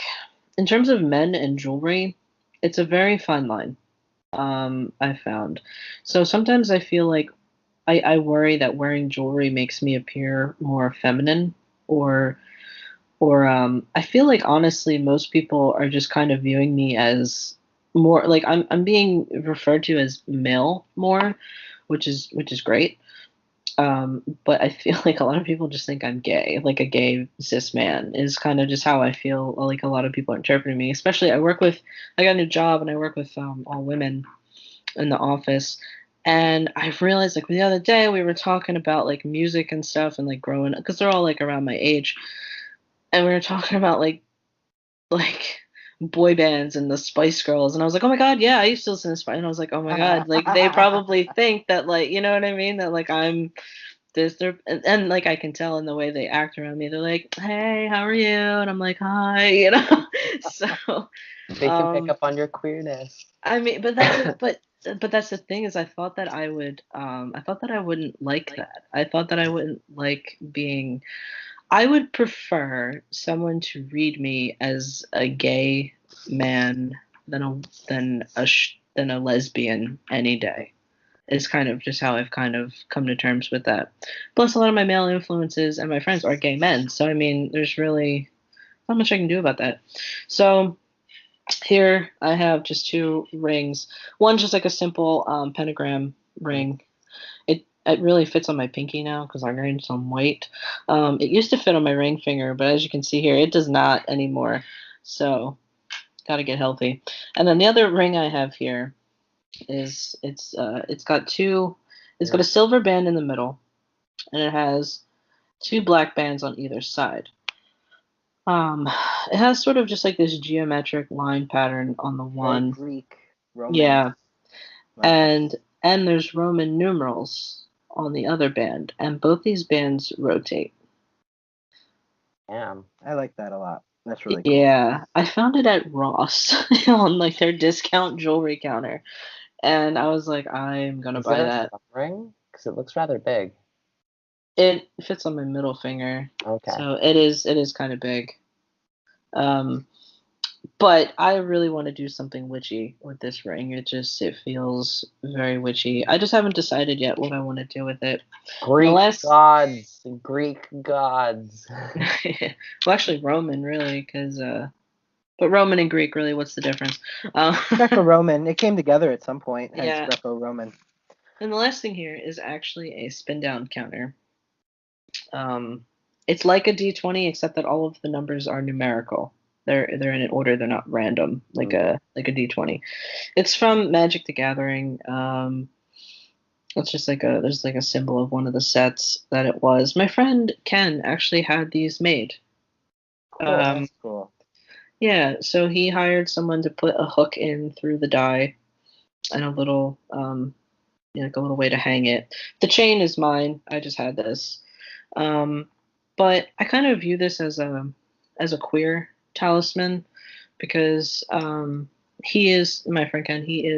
in terms of men and jewelry, it's a very fine line. I found. So sometimes I feel like I worry that wearing jewelry makes me appear more feminine or I feel like honestly most people are just kind of viewing me as more like I'm being referred to as male more, which is great. But I feel like a lot of people just think I'm gay, like a gay cis man is kind of just how I feel like a lot of people are interpreting me. Especially I got a new job and I work with all women in the office. And I realized like the other day we were talking about like music and stuff and like growing up because they're all like around my age. And we were talking about like boy bands and the Spice Girls, and I was like, oh my god, yeah, I used to listen to Spice, and I was like, oh my god, like they probably think that like you know what I mean, that like I'm this, they're and like I can tell in the way they act around me, they're like, hey, how are you? And I'm like, hi, you know. So, They can pick up on your queerness. I mean, but that's the thing is I thought that I wouldn't like that. I thought that I wouldn't like being I would prefer someone to read me as a gay man than a lesbian any day. It's kind of just how I've kind of come to terms with that. Plus, a lot of my male influences and my friends are gay men, so I mean, there's really not much I can do about that. So here I have just two rings. One just like a simple pentagram ring. It really fits on my pinky now because I'm wearing some white. It used to fit on my ring finger, but as you can see here, it does not anymore. So gotta get healthy. And then the other ring I have here is it's got a silver band in the middle, and it has two black bands on either side. Um, it has sort of just like this geometric line pattern on the Very one. Greek, Roman. Yeah, Like, and there's Roman numerals on the other band, and both these bands rotate. Damn. I like that a lot. That's really cool. Yeah, I found it at Ross on like their discount jewelry counter, and I was like, I'm gonna Is buy it a that. thumb ring? Because it looks rather big. It fits on my middle finger, Okay. so it is kind of big. Um, but I really want to do something witchy with this ring. It feels very witchy. I just haven't decided yet what I want to do with it. Greek gods. Greek gods. Well, actually Roman really, because but Roman and Greek really, what's the difference? Greco-Roman. It came together at some point. Hence Yeah. Greco-Roman. And the last thing here is actually a spin down counter. It's like a D20 except that all of the numbers are numerical. They're in an order. They're not random like a D20. It's from Magic the Gathering. It's just like there's like a symbol of one of the sets that it was. My friend Ken actually had these made. Cool. That's cool. Yeah, so he hired someone to put a hook in through the die and a little like a little way to hang it. The chain is mine. I just had this. But I kind of view this as a queer talisman because he is my friend Ken. He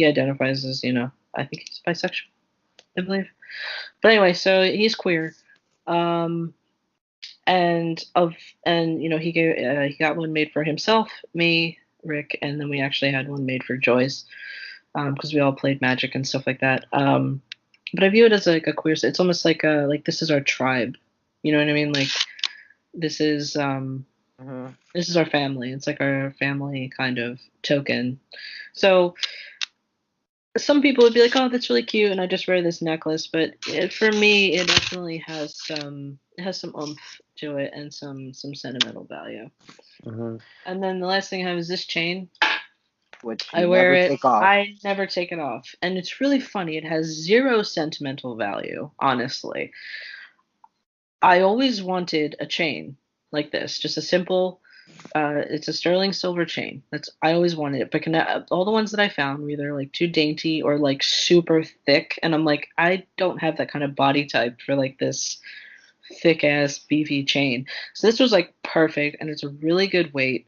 identifies as I think he's bisexual, I believe. But anyway, so he's queer, and he got one made for himself, me, Rick, and then we actually had one made for Joyce because we all played Magic and stuff like that. But I view it as like a queer. It's almost like this is our tribe. You know what I mean? Like this is this is our family. It's like our family kind of token. So some people would be like, "Oh, that's really cute," and I just wear this necklace. But for me, it definitely has some oomph to it and some sentimental value. Mm-hmm. And then the last thing I have is this chain. Which I wear it. I never take it off, and it's really funny. It has zero sentimental value, honestly. I always wanted a chain like this, just a simple. It's a sterling silver chain. I always wanted it, but all the ones that I found were either like too dainty or like super thick, and I'm like, I don't have that kind of body type for like this thick ass beefy chain. So this was like perfect, and it's a really good weight.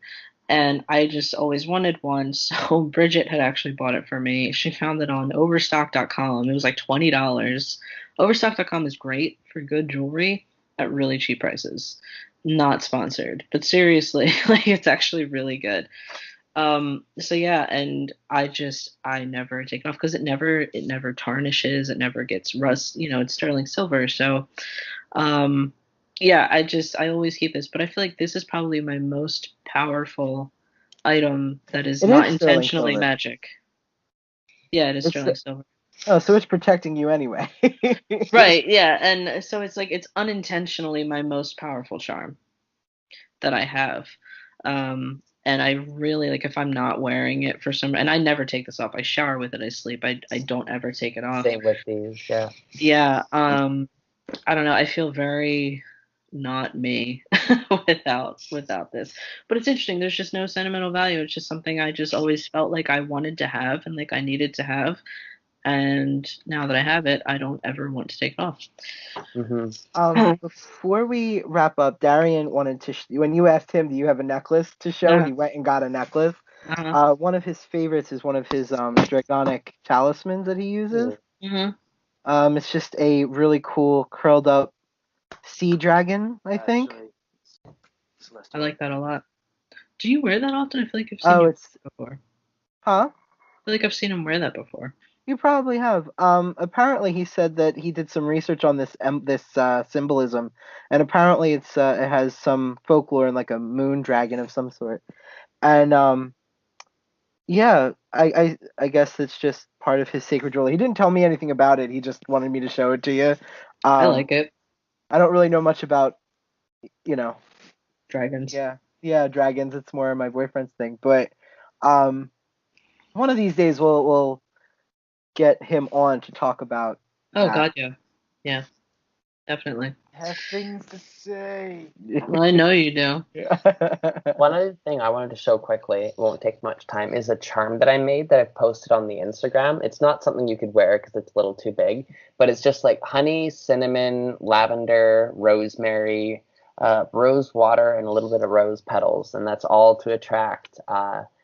And I just always wanted one. So Bridget had actually bought it for me. She found it on Overstock.com. It was like $20. Overstock.com is great for good jewelry at really cheap prices. Not sponsored, but seriously, like it's actually really good. So yeah, and I never take it off because it never tarnishes, it never gets rust, it's sterling silver. So um, yeah, I always keep this, but I feel like this is probably my most powerful item that is It not is sterling intentionally silver. magic. Yeah, it is It's sterling silver. Oh, so it's protecting you anyway. Right, yeah, and so it's like it's unintentionally my most powerful charm that I have. And I really like if I'm not wearing it for some, and I never take this off. I shower with it, I sleep. I don't ever take it off. Same with these, yeah. Yeah, I don't know. I feel very not me without this. But it's interesting. There's just no sentimental value. It's just something I just always felt like I wanted to have and like I needed to have. And now that I have it, I don't ever want to take it off. Before we wrap up, Darian wanted to when you asked him, do you have a necklace to show? Yeah. He went and got a necklace. Uh-huh. One of his favorites is one of his dragonic talismans that he uses. Hmm. It's just a really cool curled up sea dragon, I think. I like that a lot. Do you wear that often? I feel like I've seen Oh, you it's before. huh? I feel like I've seen him wear that before. You probably have. Apparently he said that he did some research on this symbolism, and apparently it has some folklore and like a moon dragon of some sort. And yeah, I guess it's just part of his sacred jewelry. He didn't tell me anything about it. He just wanted me to show it to you. I like it. I don't really know much about, you know, Dragons. yeah, dragons. It's more my boyfriend's thing. But one of these days we'll get him on to talk about Oh that. God, yeah. Yeah, definitely. Have things to say. Well, I know you do. One other thing I wanted to show quickly, it won't take much time, is a charm that I made that I've posted on the Instagram. It's not something you could wear because it's a little too big, but it's just like honey, cinnamon, lavender, rosemary, rose water, and a little bit of rose petals, and that's all to attract.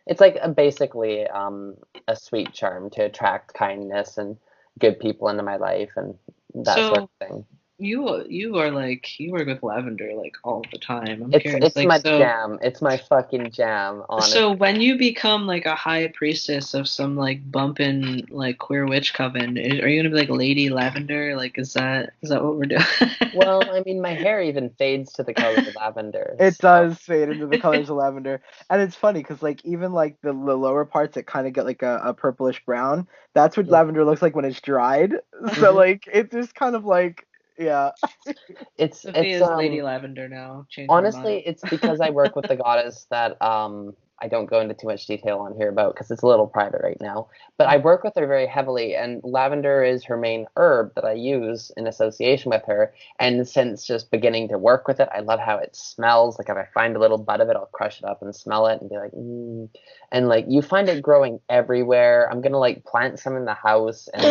It's like basically a sweet charm to attract kindness and good people into my life and that sort of thing. You work with lavender like all the time. I'm It's curious. Like, my jam. It's my fucking jam, honestly. So when you become like a high priestess of some like bumpin' like queer witch coven, are you gonna be like Lady Lavender? Like, is that what we're doing? Well, I mean, my hair even fades to the color of lavender. It does fade into the colors of lavender, and it's funny because like even like the lower parts that kind of get like a purplish brown. That's what lavender looks like when it's dried. So like it's just kind of like. Yeah. It's Lady Lavender now. Honestly, it's because I work with the goddess that I don't go into too much detail on here about because it's a little private right now. But I work with her very heavily, and lavender is her main herb that I use in association with her. And since just beginning to work with it, I love how it smells. Like if I find a little bud of it, I'll crush it up and smell it and be like, And like you find it growing everywhere. I'm gonna like plant some in the house and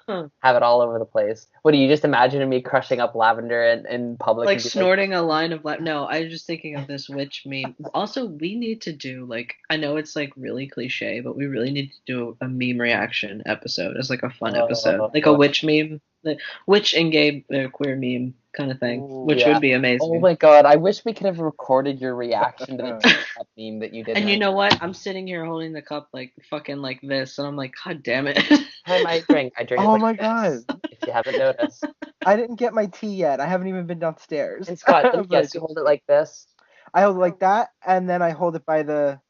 like have it all over the place. What do you just imagine me crushing up lavender in public? Like snorting a line of No, I was just thinking of this witch meme. Also, we need to do like I know it's like really cliche, but we really need to do a meme reaction episode as like a fun episode, like a witch meme, like witch and gay queer meme kind of thing, which would be amazing. Oh my god, I wish we could have recorded your reaction to the cup meme that you did. And you know what? I'm sitting here holding the cup like fucking like this, and I'm like, God damn it. I drink. Oh like my this, god! if you haven't noticed. I didn't get my tea yet. I haven't even been downstairs. And Scott, yes, you hold it like this. I hold it like that, and then I hold it by the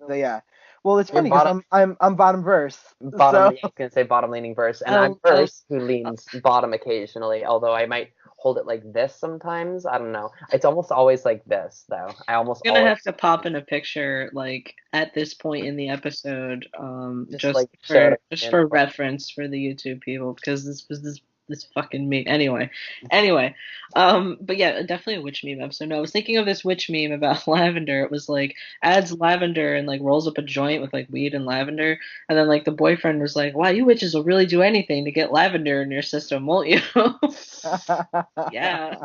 yeah. Well, it's funny because I'm bottom verse. Bottom. So. I was gonna say bottom leaning verse, and I'm verse who leans bottom occasionally. Although I might hold it like this sometimes. I don't know. It's almost always like this though. I'm gonna have to pop in a picture like at this point in the episode, just for reference for the YouTube people because this this fucking meme. Anyway, but yeah, definitely a witch meme episode. No, I was thinking of this witch meme about lavender. It was like adds lavender and like rolls up a joint with like weed and lavender, and then like the boyfriend was like, "Wow, you witches will really do anything to get lavender in your system, won't you?" Yeah.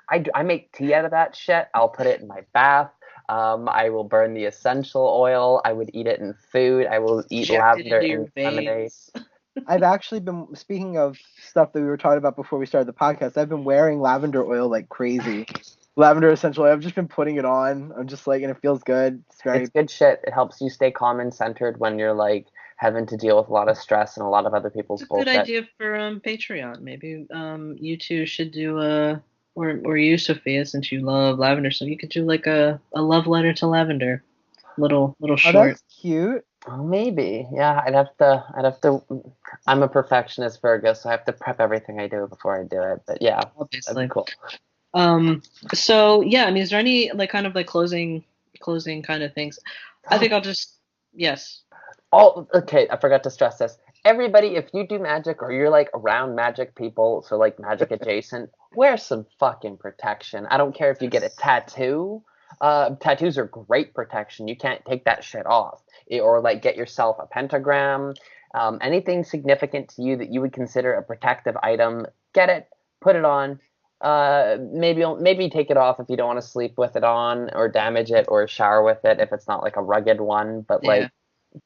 I make tea out of that shit. I'll put it in my bath. I will burn the essential oil. I would eat it in food. I will eat Inject it lavender into in your lemonade. veins. I've actually been, speaking of stuff that we were talking about before we started the podcast, I've been wearing lavender oil like crazy. Lavender essential oil. I've just been putting it on. I'm just like, and it feels good. It's very. It's good shit. It helps you stay calm and centered when you're like having to deal with a lot of stress and a lot of other people's It's a good bullshit. idea for Patreon. Maybe you two should do or you, Sophia, since you love lavender, so you could do like a love letter to lavender, little Oh, short. that's cute. Oh, maybe. Yeah, I'd have to. I'm a perfectionist, Virgo, so I have to prep everything I do before I do it. But yeah, that'd Obviously. be cool. So yeah, I mean, is there any like kind of like closing kind of things? I think I'll just yes. Oh, okay. I forgot to stress this. Everybody, if you do magic or you're like around magic people, so like magic adjacent, wear some fucking protection. I don't care if you get a tattoo. Tattoos are great protection. You can't take that shit off. Or like get yourself a pentagram. Anything significant to you that you would consider a protective item, get it, put it on. Maybe take it off if you don't want to sleep with it on or damage it or shower with it if it's not like a rugged one. But Yeah. like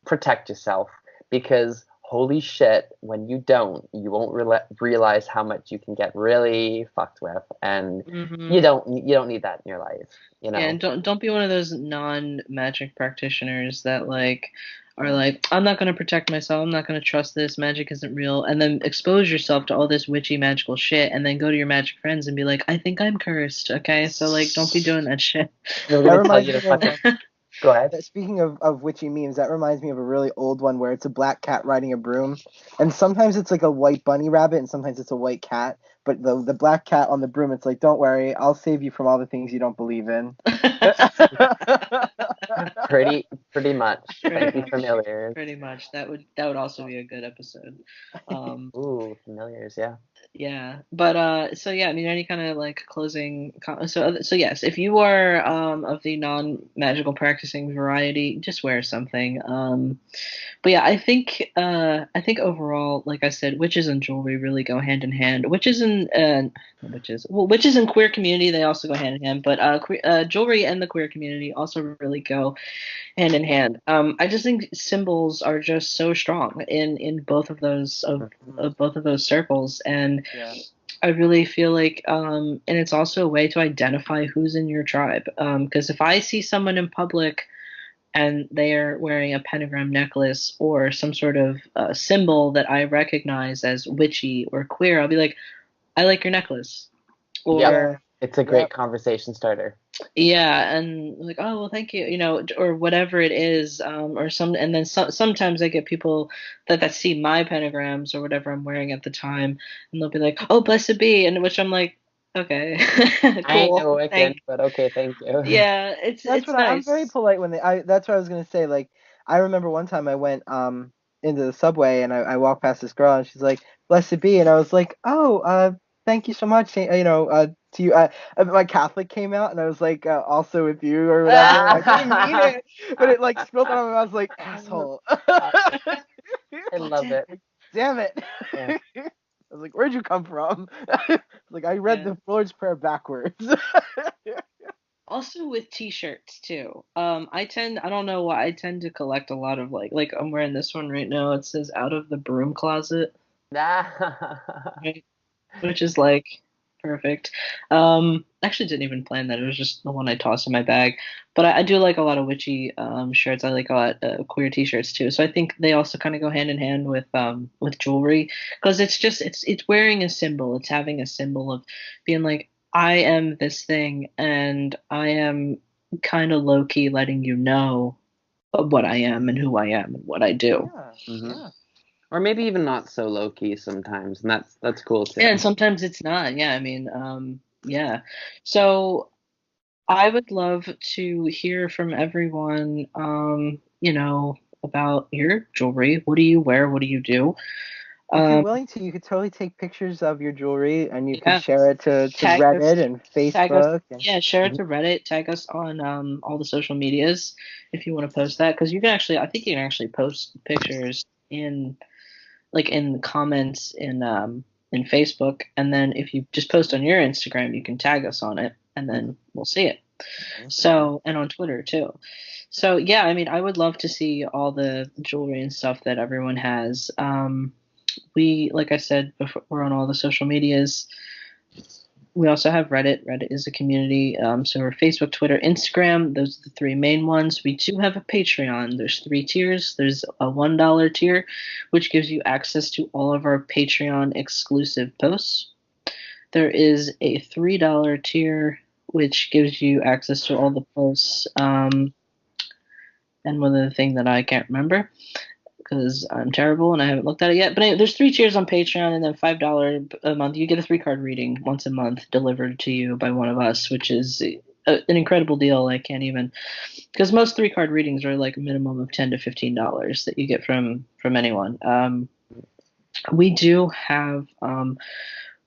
protect yourself, because holy shit, when you don't, you won't realize how much you can get really fucked with, and you don't need that in your life, you know. Yeah, and don't be one of those non-magic practitioners that like are like, I'm not gonna protect myself, I'm not gonna trust this, magic isn't real, and then expose yourself to all this witchy magical shit, and then go to your magic friends and be like, I think I'm cursed, okay? So like, don't be doing that shit. They're That gonna tell reminds you me to of fucking go ahead. speaking of witchy memes, that reminds me of a really old one where it's a black cat riding a broom, and sometimes it's like a white bunny rabbit, and sometimes it's a white cat. But the black cat on the broom, it's like, don't worry, I'll save you from all the things you don't believe in. Pretty much. Pretty Thank you, much. familiars. Pretty much. That would also be a good episode. Ooh, familiars, yeah. Yeah, but so yeah, I mean, any kind of like closing. So yes, if you are of the non-magical practicing variety, just wear something. But yeah, I think overall, like I said, witches and jewelry really go hand in hand. Witches and queer community, they also go hand in hand. But jewelry and the queer community also really go hand in hand. I just think symbols are just so strong in both of those of both of those circles, and Yeah. I really feel like, and it's also a way to identify who's in your tribe. Because if I see someone in public and they're wearing a pentagram necklace or some sort of symbol that I recognize as witchy or queer, I'll be like, I like your necklace. Or Yep. It's a great Yep. conversation starter. yeah, and like, oh well, thank you, or whatever it is, or and then sometimes I get people that see my pentagrams or whatever I'm wearing at the time, and they'll be like, oh, blessed be, and which I'm like, okay, I ain't no cool, Wiccan, but okay, thank you. yeah, That's it's what I'm nice. very polite when that's what I was gonna say. Like, I remember one time I went into the subway and I walked past this girl and she's like, "Blessed be," and I was like, "Oh, thank you so much." To you, my Catholic came out and I was like, "Also with you" or whatever. I didn't mean it, but it like spilled out of my mouth. I was like, "Asshole." I love it. Damn it. Yeah. I was like, "Where'd you come from?" Like, I read Yeah. the Lord's Prayer backwards. Also with t-shirts too. I don't know why, I tend to collect a lot of like I'm wearing this one right now. It says out of the broom closet, right? Which is like perfect. Actually didn't even plan that. It was just the one I tossed in my bag. But I do like a lot of witchy shirts. I like a lot of queer t-shirts too. So I think they also kind of go hand in hand with jewelry, because it's wearing a symbol. It's having a symbol of being like, I am this thing, and I am kind of low key letting you know of what I am and who I am and what I do. Yeah. Mhm. Yeah. Or maybe even not so low key sometimes, and that's cool too. Yeah, and sometimes it's not. Yeah, I mean, yeah. So I would love to hear from everyone, about your jewelry. What do you wear? What do you do? If you're willing to, you could totally take pictures of your jewelry and you could share it to Tag Reddit us, and tag us, Facebook. And yeah, share it to Reddit. Tag us on all the social medias if you want to post that, because you can actually, I think you can actually post pictures in in the comments in Facebook, and then if you just post on your Instagram, you can tag us on it, and then we'll see it. So, and on Twitter too. So yeah, I mean, I would love to see all the jewelry and stuff that everyone has. We, like I said before, we're on all the social medias. We also have Reddit. Reddit is a community. So we're Facebook, Twitter, Instagram. Those are the three main ones. We do have a Patreon. There's 3 tiers. There's a $1 tier, which gives you access to all of our Patreon exclusive posts. There is a $3 tier, which gives you access to all the posts. And one other thing that I can't remember, because I'm terrible and I haven't looked at it yet. But anyway, there's 3 tiers on Patreon, and then $5 a month. You get a 3-card reading once a month delivered to you by one of us, which is an incredible deal. I can't even, because most 3-card readings are like a minimum of $10 to $15 that you get from anyone. We do have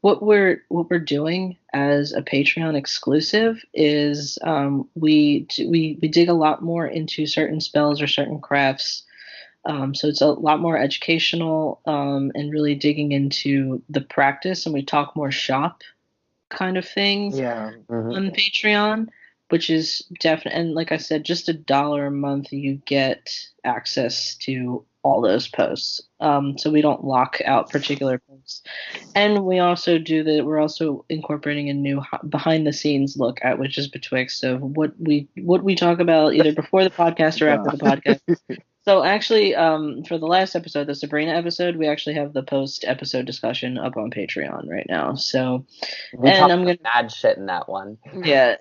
what we're doing as a Patreon exclusive is we dig a lot more into certain spells or certain crafts. So it's a lot more educational and really digging into the practice, and we talk more shop kind of things on Patreon, which is definitely, and like I said, just $1 a month, you get access to all those posts. So we don't lock out particular posts. And we also we're also incorporating a new behind the scenes look at Witches Betwixt of what we talk about either before the podcast or after the podcast. So actually, for the last episode, the Sabrina episode, we actually have the post-episode discussion up on Patreon right now. So, we talked about mad shit in that one. Yeah,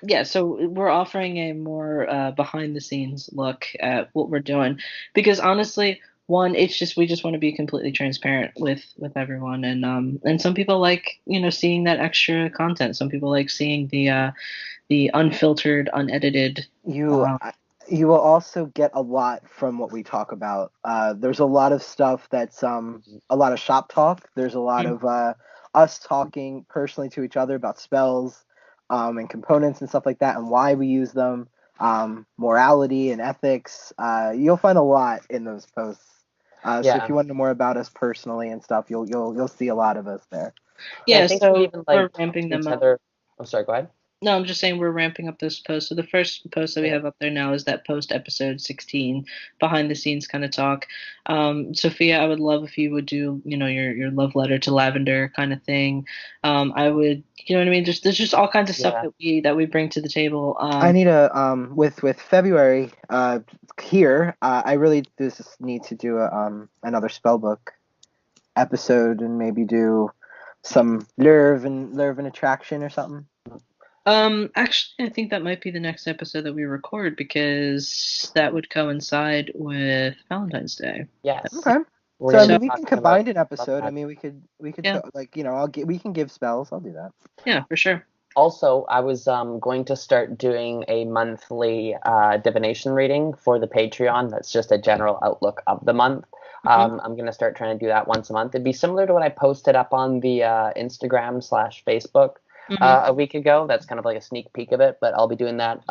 yeah. So we're offering a more behind-the-scenes look at what we're doing, because honestly, one, it's just we just want to be completely transparent with everyone, and some people like seeing that extra content. Some people like seeing the unfiltered, unedited. You will also get a lot from what we talk about. There's a lot of stuff that's a lot of shop talk. There's a lot of us talking personally to each other about spells and components and stuff like that, and why we use them, morality and ethics. You'll find a lot in those posts. So if you want to know more about us personally and stuff, you'll see a lot of us there. Yeah, I think so even, we're ramping them up. I'm sorry, go ahead. No, I'm just saying we're ramping up those posts. So the first post that we have up there now is that post episode 16, behind the scenes kind of talk. Sophia, I would love if you would do, your love letter to Lavender kind of thing. I would, you know what I mean? There's just all kinds of stuff that we bring to the table. I need a with February here. I really just need to do another spellbook episode and maybe do some lure and attraction or something. Actually, I think that might be the next episode that we record, because that would coincide with Valentine's Day. Yes. Okay. So I mean, we can combine an episode. I mean, we could we can give spells. I'll do that. Yeah, for sure. Also, I was going to start doing a monthly divination reading for the Patreon. That's just a general outlook of the month. I'm going to start trying to do that once a month. It'd be similar to what I posted up on the Instagram/Facebook a week ago. That's kind of like a sneak peek of it, but I'll be doing that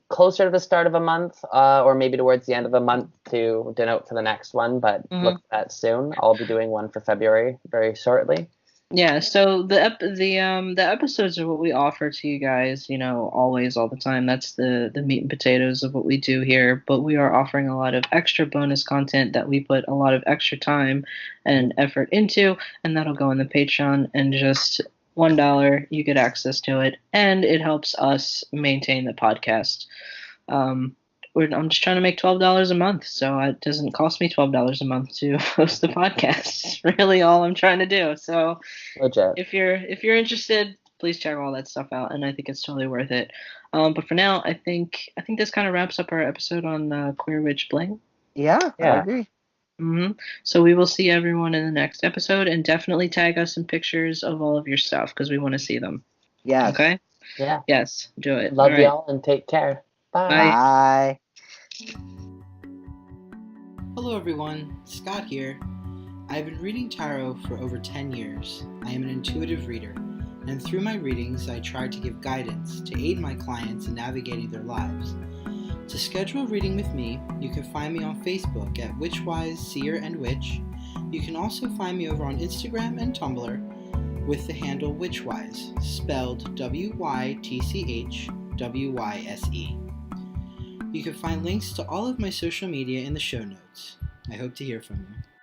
closer to the start of a month or maybe towards the end of the month to denote for the next one, but look at that soon. I'll be doing one for February very shortly. Yeah, so the episodes are what we offer to you guys, always, all the time. That's the meat and potatoes of what we do here. But we are offering a lot of extra bonus content that we put a lot of extra time and effort into, and that'll go on the Patreon. And just $1, you get access to it, and it helps us maintain the podcast. I'm just trying to make $12 a month, so it doesn't cost me $12 a month to host the podcast. It's really all I'm trying to do. So, legit. If you're interested, please check all that stuff out, and I think it's totally worth it. But for now, I think this kind of wraps up our episode on Queer Witch Bling. Yeah, I agree. So we will see everyone in the next episode, and definitely tag us in pictures of all of your stuff, because we want to see them. Yeah. Okay? Yeah. Yes, do it. Love y'all and take care. Bye. Bye. Hello everyone, Scott here. I have been reading tarot for over 10 years. I am an intuitive reader, and through my readings I try to give guidance to aid my clients in navigating their lives. To schedule a reading with me, you can find me on Facebook at WytchWyse, Seer, and Witch. You can also find me over on Instagram and Tumblr with the handle WytchWyse, spelled WYTCHWYSE. You can find links to all of my social media in the show notes. I hope to hear from you.